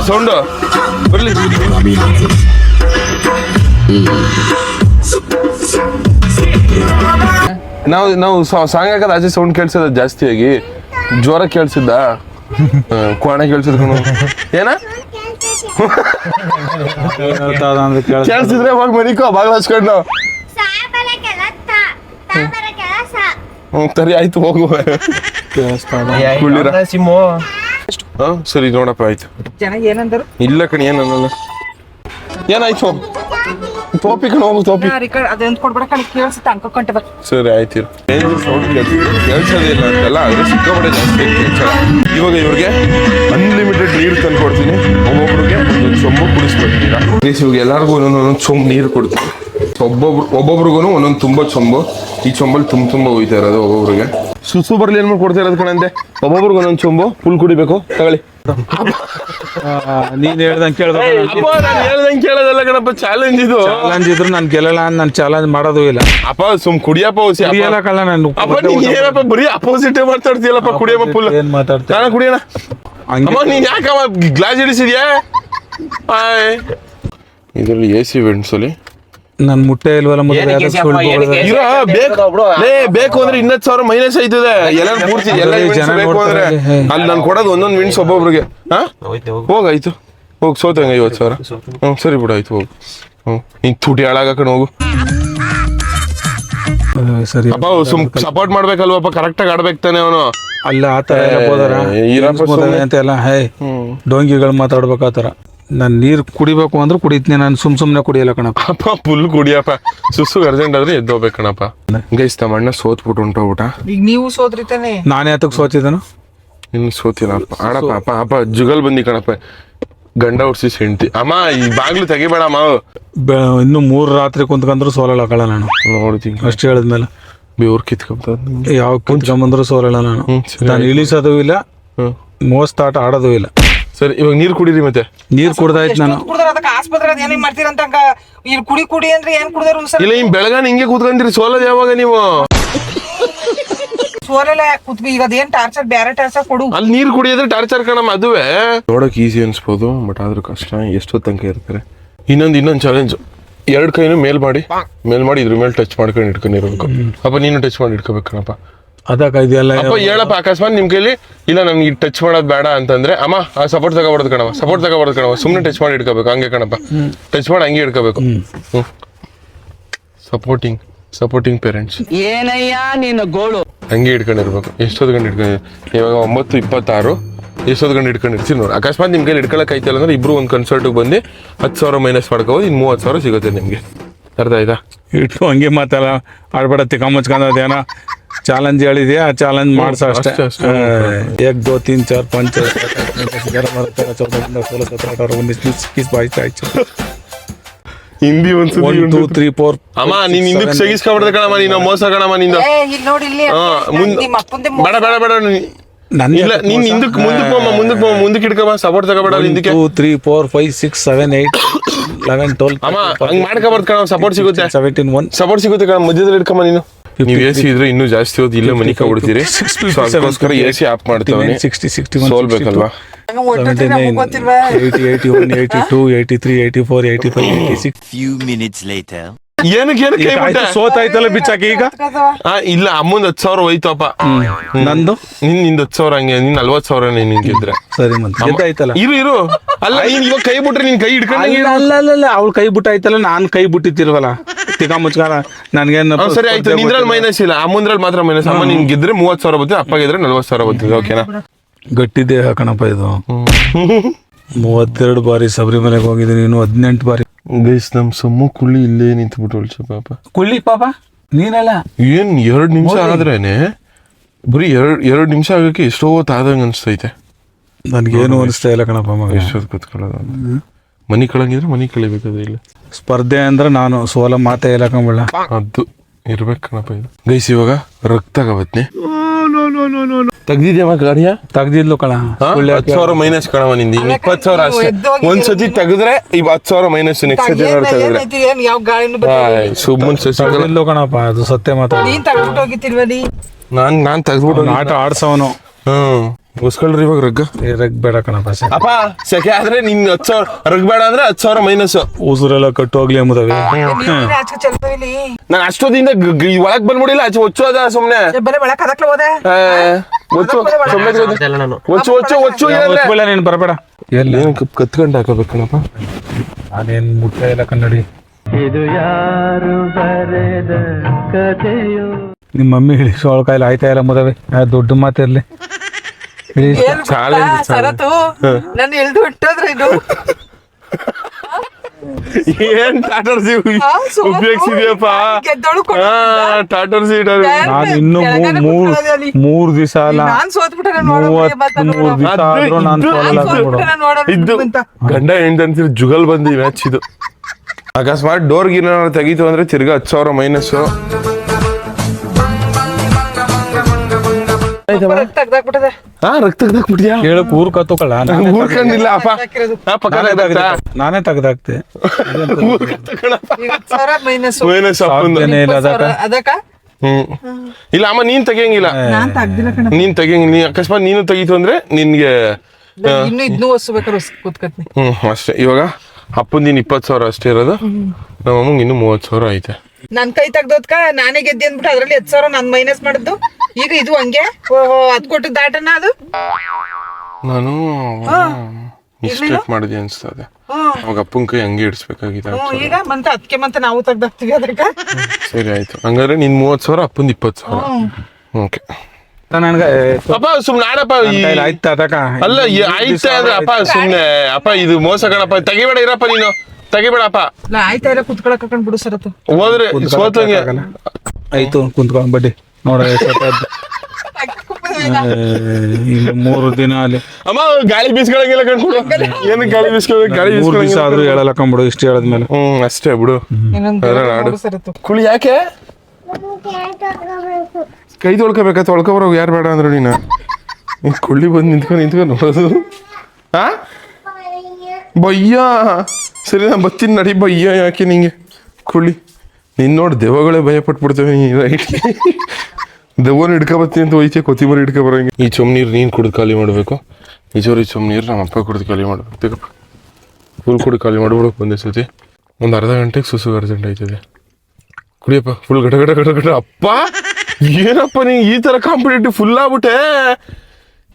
ಸೌಂಡು ಬರ್ಲಿ. ನಾವು ಸಾಂಗ್ ಹಾಕೋದು ಆಚೆ ಸೌಂಡ್ ಕೇಳಿಸೋದ ಜಾಸ್ತಿಯಾಗಿ ಜ್ವರ ಕೇಳಿಸಿದ್ದ ಕೋಣ ಕೇಳಿಸಿದ್ ಏನ ಕೇಳಿಸಿದ್ರೆ ಹೋಗಿ ಮನಿಕೋ ಬಾಗಿಲು ಹಚ್ಕೊಂಡು. ಸರಿ ಆಯ್ತು ಹೋಗು. ಸರಿ ನೋಡಪ್ಪ ಆಯ್ತು. ಏನಂದ್ರು? ಇಲ್ಲ ಕಣಿ ಏನಲ್ಲ. ಏನಾಯ್ತು? ತೋಪಿ ಕಣ ಹೋಗು ತೋಪಿ. ಅದೊಂದು ಕೊಡ್ಬೇಡ ಕಣಿ, ಕೇಳಿಸುತ್ತೆ ಅನ್ಕೊಂಡೆ ಬರ್. ಸರಿ ಆಯ್ತು. ಸೌಂಡ್ ಕೇಳಿಸೋದಿಲ್ಲ ಅಂತಲ್ಲ, ಆದ್ರೆ ಸಿಕ್ಕಾಪಟ್ಟೆ ಜಾಸ್ತಿ ಕೇಳಿಸಲ್ಲ. ಇವಾಗ ಇವ್ರಿಗೆ ಅನ್ಲಿಮಿಟೆಡ್ ನೀರು ತಂದು ಕೊಡ್ತೀನಿ. ಒಬ್ಬೊಬ್ರಿಗೆ ಒಂದೊಂದು ಸೊಂಬು ಕುಡಿಸ್ಬಿಡ್ತೀರಾ. ಇವಾಗ ಎಲ್ಲರಿಗೂ ಒಂದೊಂದು ಸೊಂಬು ನೀರು ಕೊಡ್ತೀನಿ. ಒಬ್ಬೊಬ್ರಿಗೂ ಒಂದೊಂದು ತುಂಬ ಚೊಂಬು. ಈ ಚೊಂಬಲ್ಲಿ ತುಂಬ ಹೋಯ್ತಾ ಇರೋದು ಒಬ್ಬೊಬ್ರಿಗೆ. ಸುಸು ಬರ್ಲಿ ಏನ್ ಮಾಡಿ ಕೊಡ್ತಾ ಇರೋದು ಕಣಂತೆ. ಒಬ್ಬೊಬ್ರಿಗೆ ಒಂದೊಂದು ಚೊಂಬು ಫುಲ್ ಕುಡಿಬೇಕು. ತಗೊಳ್ಳಿ. ನೀನ್ ಹೇಳ್ದಂಗೆ ಕೇಳೋದಲ್ಲ ಕಣಪ್ಪ, ಚಾಲೆಂಜ್ ಇದು. ಚಾಲೆಂಜ್ ಇದ್ರು ನಾನು ಗೆಲ್ಲಲ್ಲ, ನಾನು ಚಾಲೆಂಜ್ ಮಾಡೋದು ಇಲ್ಲ. ಅಪ್ಪ ಸುಮ್ ಕುಡಿಯಪ್ಪ ನಾನು ಏನಪ್ಪ ಬರೀ ಅಪೋಸಿಟ್ ಮಾತಾಡ್ತೀಯಲ್ಲಪ್ಪ. ಕುಡಿಯಪ್ಪ ಫುಲ್ ಏನ್ ಮಾತಾಡ್ತೀನಿ ನಾನು ಕುಡಿಯೋಣ. ನೀನ್ ಯಾಕಮ್ಮ ಗ್ಲಾಸ್ ಇಡಿಸಿದ್ಯಾ? ಇದ್ರಲ್ಲಿ AC ವೆಂಟ್ಸಲ್ಲಿ ನನ್ ಮುಟ್ಟೆ ಇಲ್ವಲ್ಲ ಮೊದಲು ಇರೋ ಬೇಕು ಅಂದ್ರೆ 10,000 ಮೈನಸ್ ಆಯ್ತದೆ ಎಲ್ಲ ಪೂರ್ತಿ ಎಲ್ಲ ಜನ ಬೇಕು ಅಂದ್ರೆ ನೋಡ್ತಾರೆ. ಅಲ್ಲಿ ನಾನು ಕೊಡೋದು ಒಂದೊಂದು ವಿನ್ಸ್ ಒಬ್ಬೊಬ್ರಿಗೆ ಹೋಗಾಯ್ತು ಹೋಗಿ ಸೋತಂಗ 50,000 ಸರಿ ಬಿಡು ಆಯ್ತು ಹೋಗು ನೀನ್ ತುಟಿ ಹಾಳಾಗಕೊಂಡು ಹೋಗು ಸರಿ ಅಪ್ಪ ಸಪೋರ್ಟ್ ಮಾಡ್ಬೇಕಲ್ವಪ್ಪ ಕರೆಕ್ಟ್ ಆಗಿ ಆಡ್ಬೇಕು ತಾನೆ ಅವನು ಅಲ್ಲ ಆತರ ಅಂತ ಎಲ್ಲ ಹೇ ಡೋಂಗಿಗಳು ಮಾತಾಡ್ಬೇಕು ಆತರ ನಾನ್ ನೀರ್ ಕುಡಿಬೇಕು ಅಂದ್ರೆ ಕುಡಿತೀನಿ ನಾನು ಸುಮ್ನೆ ಕುಡಿಯಲ್ಲ ಕಣಪ್ಪ ಅಪ್ಪ ಫುಲ್ ಕುಡಿಯಪ್ಪ ಸುಸ್ಸು ಅರ್ಜೆಂಟ್ ಆದ್ರೆ ಎದ್ದೋಗ್ಬೇಕು ಕಣಪ್ಪ ಗೈಸ್ ನಮ್ಮ ಅಣ್ಣ ಸೋತ್ಬಿಟ್ಟು ಹೊಂಟೋಗ್ಬಿಟ್ಟ ಈಗ ನೀವು ಸೋದ್ರಿ ತಾನೆ. ನಾನೇ ಹತ್ತಕ್ ಸೋತಿದ್ದನು ಇನ್ನು ಸೋತಿಲ್ಲ ಅಪ್ಪ ಆಡಪ್ಪ ಅಪ್ಪ ಅಪ್ಪ ಜುಗಲ್ ಬಂದಿ ಕಣಪ್ಪ ಗಂಡ ಹುಡ್ಸಿ ಹೆಂಡ್ತಿ ಅಮ್ಮ ಈ ಬಾಗ್ಲು ತೆಗಿಬೇಡ ಅಮ್ಮ ಇನ್ನು 3 ರಾತ್ರಿ ಕುಂತ್ಕೊಂಡ್ರು ಸೋಲಲ್ಲ ಕಳ ನಾನು ನೋಡ್ತೀನಿ ಅಷ್ಟು ಹೇಳಿದ್ಮೇಲೆ ಬೇವ್ರು ಕಿತ್ಕೊಂತ ಯಾವ ಕುಂತ್ಕೊಂಬಂದ್ರು ಸೋಲಲ್ಲ ನಾನು ನಾನು ಇಳಿಸೋದು ಇಲ್ಲ ಮೋಸ್ತಾಟ ಆಡೋದು ಇಲ್ಲ. ಸರಿ ಇವಾಗ ನೀರ್ ಕುಡೀರಿ ಮತ್ತೆ ನೀರ್ ಕುಡ್ದಾಯ್ತು ನಾನು ಕುಡ್ದಾರ ಅದಕ್ಕೆ ಆಸ್ಪತ್ರೆ ಏನೇನ್ ಮಾಡ್ತೀರಂತ ಇಲ್ಲಿ ಕುಡಿ ಅಂದ್ರೆ ಏನ್ ಕುಡ್ದಾರು ಸರ್ ಇಲ್ಲ ಹಿಂಗ್ ಬೆಳಗಾನ ಹಿಂಗೆ ಕೂತ್ಕೊಂತೀರಿ ಸೋಲೋದ್ ಯಾವಾಗ ನೀವು ಸೋಲೆಲ್ಲ ಕುತ್ಕೊ ಈಗ ಅದೇನ್ ಟಾರ್ಚರ್ ಬೇರೆ ಟಾರ್ಚರ್ ಕೊಡು. ಅಲ್ಲಿ ನೀರ್ ಕುಡಿಯೋದ್ರೆ ಟಾರ್ಚರ್ ಕಣಮ್ಮ ಅದುವೇ ನೋಡಕ್ ಈಸಿ ಅನ್ಸ್ಬೋದು ಬಟ್ ಆದ್ರೂ ಕಷ್ಟ ಎಷ್ಟೊತ್ತು ತನಕ ಇರ್ತಾರೆ. ಇನ್ನೊಂದು ಚಾಲೆಂಜ್ 2 ಕೈನು ಮೇಲ್ ಮಾಡಿ ಇದ್ರ ಮೇಲೆ ಟಚ್ ಮಾಡ್ಕೊಂಡು ಇಟ್ಕೊಂಡಿರ್ಬೇಕು ಅಪ್ಪ ನೀನು ಟಚ್ ಮಾಡಿ ಇಟ್ಕೋಬೇಕು ಕಣಪ್ಪ ಅದಕ್ಕ ಇದೆಲ್ಲ ಅಪ್ಪ ಹೇಳಪ್ಪ ಅಕಸ್ಮಾತ್ ನಿಮ್ ಕೈಲಿ ಇಲ್ಲ ನಮ್ಗೆ ಟಚ್ ಮಾಡೋದ್ ಬೇಡ ಅಂತಂದ್ರೆ ಅಮ್ಮ ಸಪೋರ್ಟ್ ತಗೋಬಾರ್ದು ಕಣವ ಸುಮ್ನೆ ಟಚ್ ಮಾಡಿ ಇಟ್ಕೋಬೇಕು ಹಂಗೆ ಕಣಪ್ಪ ಟಚ್ ಮಾಡಿ ಹಂಗೆ ಇಟ್ಕೋಬೇಕು ಸಪೋರ್ಟಿಂಗ್ ಪೇರೆಂಟ್ಸ್ ಏನಯ್ಯ ನಿನ್ನ ಗೋಳು ಹಂಗೆ ಇಟ್ಕೊಂಡಿರ್ಬೇಕು ಎಷ್ಟೊತ್ತು ಗಂಟೆ ಇಟ್ಕೊಂಡು ಇವಾಗ 9:26 ಎಷ್ಟೊತ್ತು ಗಂಟೆ ಇಟ್ಕೊಂಡಿರ್ತೀವಿ ನೋಡಿ ಅಕಸ್ಮಾತ್ ನಿಮ್ ಕೈಲಿ ಇಟ್ಕೊಳಕ್ ಆಯ್ತಲ್ಲ ಅಂದ್ರೆ ಇಬ್ರು ಒಂದು ಕನ್ಸರ್ಟ್ಗೆ ಬಂದು 10,000 ಮೈನಸ್ ಮಾಡ್ಕೋಬೋದು ಇನ್ನು 30,000 ಸಿಗುತ್ತೆ ನಿಮ್ಗೆ ಅರ್ಥ ಆಯ್ತಾ ಇಟ್ಟು ಹಂಗೆ ಮಾತಲ್ಲ ಆಡ್ಬೇಡ ತಿಕ್ಕಮಚ್ಕೊಂಡೇನೋ ಚಾಲೆಂಜ್ ಹೇಳಿದ್ಯಾ ಚಾಲೆಂಜ್ ಮಾಡ್ಸ ಅಷ್ಟೇ. 1 2 3 4 5 ಹಿಂದಿ 1 2 3 4 ಅಮ್ಮ ನೀನ್ ಹಿಂದಕ್ಕೆ ಸಗಿಸ್ಕೊಬಿಡ್ದೆ ಕಣಮ್ಮ ನೀನು ಮೋಸ ಕಣಮ್ಮ ನಿಂದು ಇಲ್ಲಿ ನೋಡಿ ಇಲ್ಲಿ ನಿಮ್ಮ ಅಪ್ಪಂದೆ ಬೇಡ ಇಲ್ಲ ನೀನ್ ಹಿಂದಕ್ಕೆ ಮುಂದಕ್ಕೆ ಇಟ್ಕೊಮ್ಮ ಸಪೋರ್ಟ್ ತಗೋಬೇಡ ಹಿಂದಕ್ಕೆ 2 3 4 5 6 7 8 11 12 ಅಮ್ಮ ಹಂಗ್ ಮಾಡ್ಕೊಬಾರ್ದು ಕಣ ಸಪೋರ್ಟ್ ಸಿಗುತ್ತೆ 17 1 ಸಪೋರ್ಟ್ ಸಿಗುತ್ತೆ ಕಣ ಮಧ್ಯದಲ್ಲಿ ಇಟ್ಕೊಮ್ಮ ನೀನು ನೀವು ಎಸಿ ಇದ್ರೆ ಇನ್ನೂ ಜಾಸ್ತಿ ಹೋದ್ ಇಲ್ಲೇ ಮನಿ ಕಬಿಡ್ತೀರಿ ಅದಕ್ಕೋಸ್ಕರ AC app ಮಾಡ್ತಾವನಿ 60 61 ಸೋಲ್ಬೇಕಲ್ವಾ 79 80 81 82 83 84 85 86 Few minutes later. ಏನಕ್ಕೆ ಕೈ ಬಿಟ್ಟೆ ಸೋತಾಯ್ತಲ್ಲ ಬಿಚ್ಚಾಕಿ ಈಗ ಇಲ್ಲ ಅಮ್ಮಂದ್ 10,000 ಹೋಯ್ತಪ್ಪ ನಂದು ನಿಂದ್ 10,000 ಹಂಗೆ ನಿನ್ 40,000 ನೀನ್ ಗೆದ್ರೆ ಸರಿ ಮತ್ತೆ ಆಯ್ತಲ್ಲ ಇರು ಅಲ್ಲ ನೀನ್ ಇವಾಗ ಕೈ ಬಿಟ್ರೆ ನೀನ್ ಕೈ ಹಿಡ್ಕೊಂಡಂಗೆ ಅಲ್ಲ ಅವ್ಳು ಕೈ ಬಿಟ್ಟಾಯ್ತಲ್ಲ ನಾನ್ ಕೈ ಬಿಟ್ಟಿತ್ತಿಲ್ವಲ್ಲ ತಿಕ್ಕ ಮುಚ್ಕಾರ ನನ್ಗೇನು ಸರಿ ಆಯ್ತು ನಿಂದ್ರಲ್ಲಿ ಮೈನಸ್ ಇಲ್ಲ ಅಮ್ಮಂದ್ರಲ್ಲಿ ಮಾತ್ರ ಮೈನಸ್ ಅಮ್ಮ ನಿನ್ ಗೆದ್ರೆ 30,000 ಬರ್ತದೆ ಅಪ್ಪ ಗೆದ್ರೆ 40,000 ಬರ್ತದೆ ಓಕೆನಾ ಗಟ್ಟಿ ದೇಹ ಕಣಪ್ಪ ಇದು 32 ಬಾರಿ ಶಬರಿಮಲೆಗೆ ಹೋಗಿದ್ದೀನಿ ಇನ್ನು 18 ಬಾರಿ ಗೈಸ್ ನಮ್ ಸೊಮ್ಮು ಕುಳ್ಳಿ ಇಲ್ಲೇ ನಿಂತ್ಬಿಟ್ಟು ಪಾಪ ಕುಳ್ಳಿ ಪಾಪ ನೀನಲ್ಲ ಏನ್ 2 ನಿಮಿಷ ಆದ್ರೇನೆ ಬರೀ 2 ನಿಮಿಷ ಆಗಕ್ಕೆ ಎಷ್ಟೋ ಹೊತ್ತಾದಂಗ ಅನ್ಸ್ತೈತೆ ನನ್ಗೇನು ಅನಿಸ್ತಾ ಇಲ್ಲ ಕಣಪ್ಪ ಮಗ ಎಷ್ಟೊತ್ತು ಕೂತ್ಕೊಳ್ಳೋದು ಮನಿ ಕಳಂಗಿದ್ರೆ ಮನಿ ಕಳಿಬೇಕದು ಇಲ್ಲ ಸ್ಪರ್ಧೆ ಅಂದ್ರೆ ನಾನು ಸೋಲ ಮಾತೇ ಇಲ್ಲ ಕಂಬಳ ಅದು ಇರ್ಬೇಕು ಕಣಪ್ಪ ಇದು ಗೈಸ್ ಇವಾಗ ರಕ್ತ ಆಗವತ್ನಿ ತೆಗ್ದಿದ್ಯಾವ ಗಾಡಿಯ ತೆಗ್ದಿದ್ಲು ಕಣ 10,000 ಮೈನಸ್ ಕಣವ ನಿಂದ 20,000 ಅಷ್ಟೇ ಒಂದ್ಸತಿ ತೆಗೆದ್ರೆ ಈಗ 10,000 ಮೈನಸ್ ನೆಕ್ಸ್ಟ್ ಸತಿ ತೆಗೆದ್ರೆ ಯಾವ ಗಾಳಿನೂ ಸುಮ್ಮನ್ ತೆಗ್ದಿದ್ಲು ಕಣಪ್ಪ ಅದು ಸತ್ಯ ಮಾತಾಡ ನೀನ್ ತಗೊಂಡು ಹೋಗಿತ್ತಿಲ್ವಲ್ಲಿ ನಾನ್ ತೆಗ್ದ್ಬಿಟ್ಟು ಆಟ ಆಡ್ಸವನು ಹೊಸ್ಕೊಳ್ರಿ ಇವಾಗ ರಗ್ ಬೇಡ ಕಣಪ್ಪ ಅಪ್ಪ ಸೆಕೆ ಆದ್ರೆ ನಿನ್ 10,000 ರಗ್ ಬೇಡ ಅಂದ್ರೆ 10,000 ಮೈನಸ್ ಉಸುರೆಲ್ಲ ಕಟ್ಟೋಗ್ಲಿ ಎಂಬುದವೆ ಆಚೆ ಚೆಲ್ತವಿಲ್ಲಿ ನಾನು ಅಷ್ಟೊತ್ತಿಂದ ಒಳಗ್ ಬಂದ್ಬಿಡಿಲ್ಲ ಆಚೆ ಒಚ್ಚು ಅದ ಸುಮ್ನೆ ಬಲೆ ಒಳಕ್ ಅದಕ್ಲೆ ಹೋದೆ ಒಚ್ಚು ನೀನ್ ಬರಬೇಡ ಎಲ್ಲ ಕತ್ಕೊಂಡ್ ಹಾಕೋಬೇಕು ಕಣಪ್ಪ ನಾನೇನ್ ಮುಟ್ಟ ಇಲ್ಲ ಕನ್ನಡಿ ನಿಮ್ಮ ಮಮ್ಮಿ ಇಳಿಸೋ ಅವಳ ಕಾಯಿಲೆ ಆಯ್ತಾ ಇಲ್ಲ ಮುದವೆ ದೊಡ್ಡ ಮಾತಿರ್ಲಿ ಸರತು ನನ್ನ ಎಳ್ದು ಬಿಟ್ಟೋದ್ರೆ ಇದು ಏನ್ ಟಾಟರ್ಸಿ ಉಪಯೋಗಿಸಿದ್ಯಪ್ಪ ಟಾಟರ್ಸಿ ನಾನು ಇನ್ನು 3 ದಿವಸ ಅಲ್ಲ ನಾನ್ ಸೋತ್ಬಿಟ್ಟೆ 33 ದಿವಸ ಆದ್ರೂ ನಾನು ಇದ್ದು ಗಂಡ ಹೆಂಡತಿ ಜುಗಲ್ ಬಂದಿ ಮ್ಯಾಚ್ ಇದು ಅಕಸ್ಮಾತ್ ಡೋರ್ ಗಿನ್ನ ತೆಗೀತು ಅಂದ್ರೆ ತಿರ್ಗಾ 10,000 ಮೈನಸ್ ರಕ್ತ ತೆಗ್ದಾಕ್ಬಿಟ್ಯಾ ಕೇಳಕ್ ಊರ್ ಕತ್ತೋಕಲ್ಲ ಊರ್ಕಂಡಿಲ್ಲ ಅಪ್ಪ ನಾನೇ ತೆಗ್ದಾಕ್ತೆ ಮೈನಸ್ ಅದಕ್ಕ ಇಲ್ಲ ಅಮ್ಮ ನೀನ್ ತೆಗಿಯಂಗಿಲ್ಲ ನೀನ್ ತೆಗಿಯಂಗಿಲ್ಲ ಅಕಸ್ಮಾತ್ ನೀನು ತೆಗೀತು ಅಂದ್ರೆ ನಿನ್ಗೆ ಇನ್ನು ಇದ್ನು ಒಸ್ಬೇಕಾದ್ರೆ ಕೂತ್ಕತ್ನಿ ಅಷ್ಟೇ ಇವಾಗ ಅಪ್ಪಂದಿನ 20,000 ಅಷ್ಟೇ ಇರೋದು. ನಮ್ಮ ಅಮ್ಮಂಗೆ ಇನ್ನೂ 30,000 ಐತೆ. ನನ್ ಕೈ ತೆಗ್ದೋದ್ಕ ನಾನೇ ಗೆದ್ದೆ ಅಂದ್ಬಿಟ್ಟು ಅದ್ರಲ್ಲಿ 10,000 ನಾನ್ ಮೈನಸ್ ಮಾಡಿದ್ದು. ಈಗ ಇದು ಹಂಗೆ ಅದ್ ಕೊಟ್ಟು ದಾಟನ ಅದು ನಾನು ಮಿಸ್ಟೇಕ್ ಮಾಡಿದೆ ಅನ್ಸ್ತದೆ. ಅವಾಗ ಅಪ್ಪನ ಕೈ ಹಂಗೆ ಇಡಿಸ್ಬೇಕಾಗಿದೆ. ಈಗ ಮಂತ ಅದಕ್ಕೆ ಮಂತ ನಾವು ತೆಗ್ದಾಕ್ತಿವಿ ಅದಕ್ಕ. ಸರಿ ಆಯ್ತು. ಹಂಗಾದ್ರೆ ನಿನ್ 30,000 ಅಪ್ಪಂದು 20,000. ಓಕೆ ನನ್ಗೆ ಅಪ್ಪ ಸುಮ್ನೆ ಆಡಪ್ಪ. ಆಯ್ತಾ ಅದಕ್ಕ ಅಲ್ಲ ಆಯ್ತಾ ಅಂದ್ರೆ ಅಪ್ಪ ಸುಮ್ನೆ ಅಪ್ಪ ಇದು ಮೋಸ ಕಣಪ್ಪ. ತೆಗಿಬೇಡ ಇರಪ್ಪ ನೀನು ತೆಗಿಬೇಡಪ್ಪ. ಆಯ್ತಾ ಇಲ್ಲ ಕುತ್ಕೊಳಕ್ ಹಾಕೊಂಡ್ ಬಿಡು ಸರತ್ತು ಹೋದ್ರೆ ಸೋತಂಗೆ ಆಯ್ತು ಕುಂತ್ಕೊಂಡ್ ಬಡ್ಡಿ ನೋಡ. ಈಗ 3 ದಿನ ಅಲ್ಲಿ ಅಮ್ಮ ಗಾಳಿ ಬೀಸ್ಕೊಳಂಗಿಲ್ಲ ಕಣ್ಬಿಡು. ಏನು ಗಾಳಿ ಬೀಸ್ಕೊಳಕ್ ಗಾಳಿ 3 ದಿವಸ ಬೀಸ್ಕೊಳಂಗಿಲ್ಲ ಆದ್ರೂ ಹೇಳಲಕ್ಕಂಬಿಡು ಇಷ್ಟು ಹೇಳದ್ಮೇಲೆ. ಅಷ್ಟೇ ಬಿಡು. ಆಡು ಸರತ್ತು ಕುಳಿ ಯಾಕೆ ಕೈ ತೊಳ್ಕೊಬೇಕಾ? ತೊಳ್ಕೊಬರೋಗ ಯಾರು ಬೇಡ ಅಂದ್ರು ನೀನು. ಕುಳ್ಳಿ ಬಂದು ನಿಂತ್ಕೊಂಡು ನೋಡೋದು. ಆ ಬಯ್ಯ ಸರಿ ನಾನು ಬರ್ತೀನಿ ನಡಿ. ಬಯ್ಯ ಯಾಕೆ ನಿಂಗೆ ಕುಳ್ಳಿ ನಿನ್ನ ನೋಡಿ ದೆವ್ವಗಳೇ ಭಯ ಪಟ್ಬಿಡ್ತೇವೆ. ರೈಟ್ ದೆವ್ವನ ಹಿಡ್ಕೊಬತ್ತೀನಿ ಅಂತ ಹೋಯ್ತೆ ಕೊತ್ತಿಮರಿ ಹಿಡ್ಕೊಬರಂಗೆ. ಈ ಚೊಮ್ನೀರು ನೀನು ಕುಡಿದು ಖಾಲಿ ಮಾಡಬೇಕು. ಈ ಚೊಮ್ನೀರು ನಮ್ಮ ಅಪ್ಪ ಕುಡಿದು ಖಾಲಿ ಮಾಡ್ಬೇಕು. ತೆಗಪ್ಪ ಫುಲ್ ಕುಡಿದು ಖಾಲಿ ಮಾಡ್ಬಿಡೋಕೆ ಒಂದೇ ಸತಿ. ಒಂದು ಅರ್ಧ ಗಂಟೆಗೆ ಸುಸು ಅರ್ಜೆಂಟ್ ಆಯ್ತದೆ. ಕುಡಿಯಪ್ಪ ಫುಲ್ ಗಟ ಗಟ ಗಟ ಗಟ. ಅಪ್ಪ ಏನಪ್ಪ ನೀನು ಈ ಥರ ಕಾಂಪಿಟೇಟಿವ್ ಫುಲ್ ಆಗ್ಬಿಟ್ಟೆ.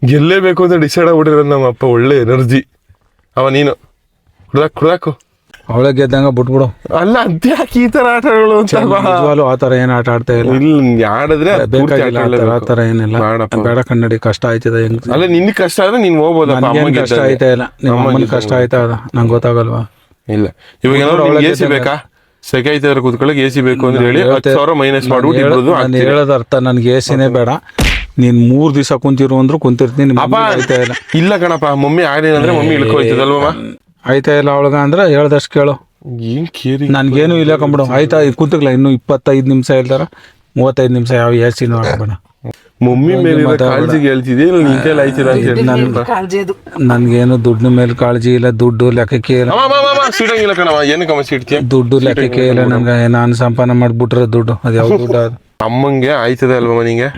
ಗೆಲ್ಲೇಬೇಕು ಅಂತ ಡಿಸೈಡ್ ಆಗ್ಬಿಟ್ಟಿರೋದು ನಮ್ಮ ಅಪ್ಪ. ಒಳ್ಳೆ ಎನರ್ಜಿ ಅವ. ನೀನು ಕುಡ್ದಾಕು ಅವಳೆ ಗೆದ್ದಂಗ ಬಿಟ್ಬಿಡು. ಅಲ್ಲ ಅದ್ಯಾಕೆ ಈ ತರ ಆಟಗಳು ಅಂತ. ನಿಜವಾಗ್ಲೂ ಆ ತರ ಏನ್ ಆಟ ಆಡ್ತಾ ಇಲ್ಲ. ಇಲ್ಲ ಆಡಿದ್ರೆ ಬೇಕಾಗಿಲ್ಲ ಆ ತರ ಏನಿಲ್ಲ. ಬೇಡ ಕನ್ನಡಿ ಕಷ್ಟ ಆಯ್ತದ. ಹೆಂಗ್ ಅಲ್ಲ ನಿನ್ ಕಷ್ಟ ಆದ್ರೆ ನೀನ್ ಹೋಗ್ಬೋದಪ್ಪ. ನನ್ಗೇನ್ ಕಷ್ಟ ಆಯ್ತಾ ಇಲ್ಲ. ನಿಮ್ಮ ಅಮ್ಮನ ಕಷ್ಟ ಆಯ್ತಾ ಅದ ನಂಗೆ ಗೊತ್ತಾಗಲ್ವಾ? ಇಲ್ಲ ಇವಾಗ ಏನಾದ್ರು ಎ ಸಿ ಬೇಕಾ? ಸೆಕೆ ಐತೆ ಕೂತ್ಕೊಳ್ಳಿ ಎ ಸಿ ಬೇಕು ಅಂದ್ರೆ ಹೇಳಿ 10,000 ಮೈನಸ್ ಮಾಡ್ಬಿಟ್ಟು ನಾನು ಹೇಳೋದ ಅರ್ಥ ನನ್ಗೆ ಎ ಸಿನೇ ಬೇಡ. ನೀನ್ 3 ದಿವಸ ಕುಂತಿರು ಅಂದ್ರು ಕುಂತಿರ್ತೀನಿ. ಆಯ್ತಾ ಇಲ್ಲ. ಇಲ್ಲ ಕಣಪ್ಪ ಮಮ್ಮಿ ಆಗೇನಂದ್ರೆ ಮಮ್ಮಿ ಇಳ್ಕೊಯ್ತದಲ್ವ? ಆಯ್ತಾ ಇಲ್ಲ ಅವಳಗ ಅಂದ್ರೆ ಹೇಳ್ದಷ್ಟು ಕೇಳು. ಏನ್ ಕೇರಿ ನನ್ಗೇನು ಇಲ್ಲ ಕಂಬಿಡು. ಆಯ್ತಾ ಕುಂತಿರ್ಲ ಇನ್ನು 25 ನಿಮಿಷ ಹೇಳ್ತಾರ 35 ನಿಮಿಷ ಯಾವ ಎ ಸಿನೂ ಹಾಕ್ಬೇಡ. ಮಮ್ಮಿ ಮೇಲೆ ಕಾಳಜಿಗೆ ಹೇಳ್ತಿದ್ದೆ ನಿನ್ ಕೈಲಿ ಆಯ್ತಿಲ್ಲ ಅಂತ ಹೇಳಿ. ಕಾಳಜಿ ಅದು. ನನ್ಗೇನು ದುಡ್ಡಿನ ಮೇಲೆ ಕಾಳಜಿ ಇಲ್ಲ. ದುಡ್ಡು ಲೆಕ್ಕಕ್ಕೆ ಇಲ್ಲ. ಸಿಡಂಗಿಲ್ಲ ಕಣವ. ಏನಕ್ಕೆ ಅಮ್ಮ ಸಿಡ್ತೀಯ? ದುಡ್ಡು ಲೆಕ್ಕಕ್ಕೆ ಇಲ್ಲ ನನ್ಗೆ. ನಾನು ಸಂಪಾದನೆ ಮಾಡ್ಬಿಟ್ರೆ ದುಡ್ಡು ಅದು ಯಾವ ದುಡ್ಡು ಅದು. ಅಮ್ಮಂಗೆ ಆಯ್ತದೆ ಅಲ್ವ ನಿಂಗೆ?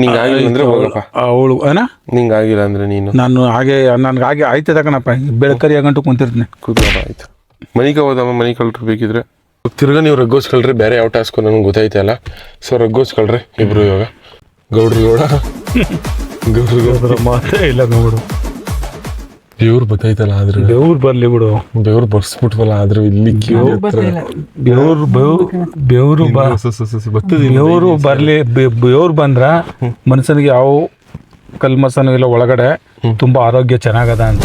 ನಿಂಗೆ ಆಗಿಲ್ಲ ಅಂದ್ರೆ ಹೋಗಪ್ಪ. ಅವಳು ಏನ ನಿಂಗೆ ಆಗಿಲ್ಲ ಅಂದ್ರೆ ನೀನು ನಾನು ಹಾಗೆ ನನ್ಗೆ ಹಾಗೆ ಆಯ್ತದ ಕಣಪ್ಪ. ಬೆಳಕರಿ ಆಗಂಟು ಕುಂತಿರ್ತೀನಿ. ಕೂತ್ಕೊಪ್ಪ ಆಯ್ತು. ಮನಿಗೆ ಹೋದಮ್ಮ ಮನೆ ಕಳ್ರು ಬೇಕಿದ್ರೆ ತಿರ್ಗಾ ನೀವು ರಗ್ಗೋಸ್ಕೊಳ್ರಿ. ಬೇರೆ ಯಾವ ಟಾಸ್ಕು ನನಗೆ ಗೊತ್ತಾಯ್ತಲ್ಲ. ಸೊ ರಗ್ಗೋಸ್ಕೊಳ್ರಿ ಇಬ್ರು. ಇವಾಗ ಗೌಡ್ರು ಗೌಡ್ರು ಮಾತೇ ಇಲ್ಲ ನೋಡು. ಬೆವ್ರು ಬತ್ತೈತಲ್ಲ ಆದ್ರೆ ಬೆವ್ರು ಬರ್ಲಿ ಬಿಡು. ಬೆವ್ರು ಬರ್ಸ್ಬಿಟ್ವಲ್ಲ ಆದ್ರೂ ಇಲ್ಲಿ ಬೆವ್ರು ಬರ್ಲಿ. ಬೆವ್ರು ಬಂದ್ರ ಮನುಷ್ಯನಿಗೆ ಯಾವ ಕಲ್ಮಸನೂ ಇಲ್ಲ ಒಳಗಡೆ. ತುಂಬಾ ಆರೋಗ್ಯ ಚೆನ್ನಾಗದ ಅಂತ.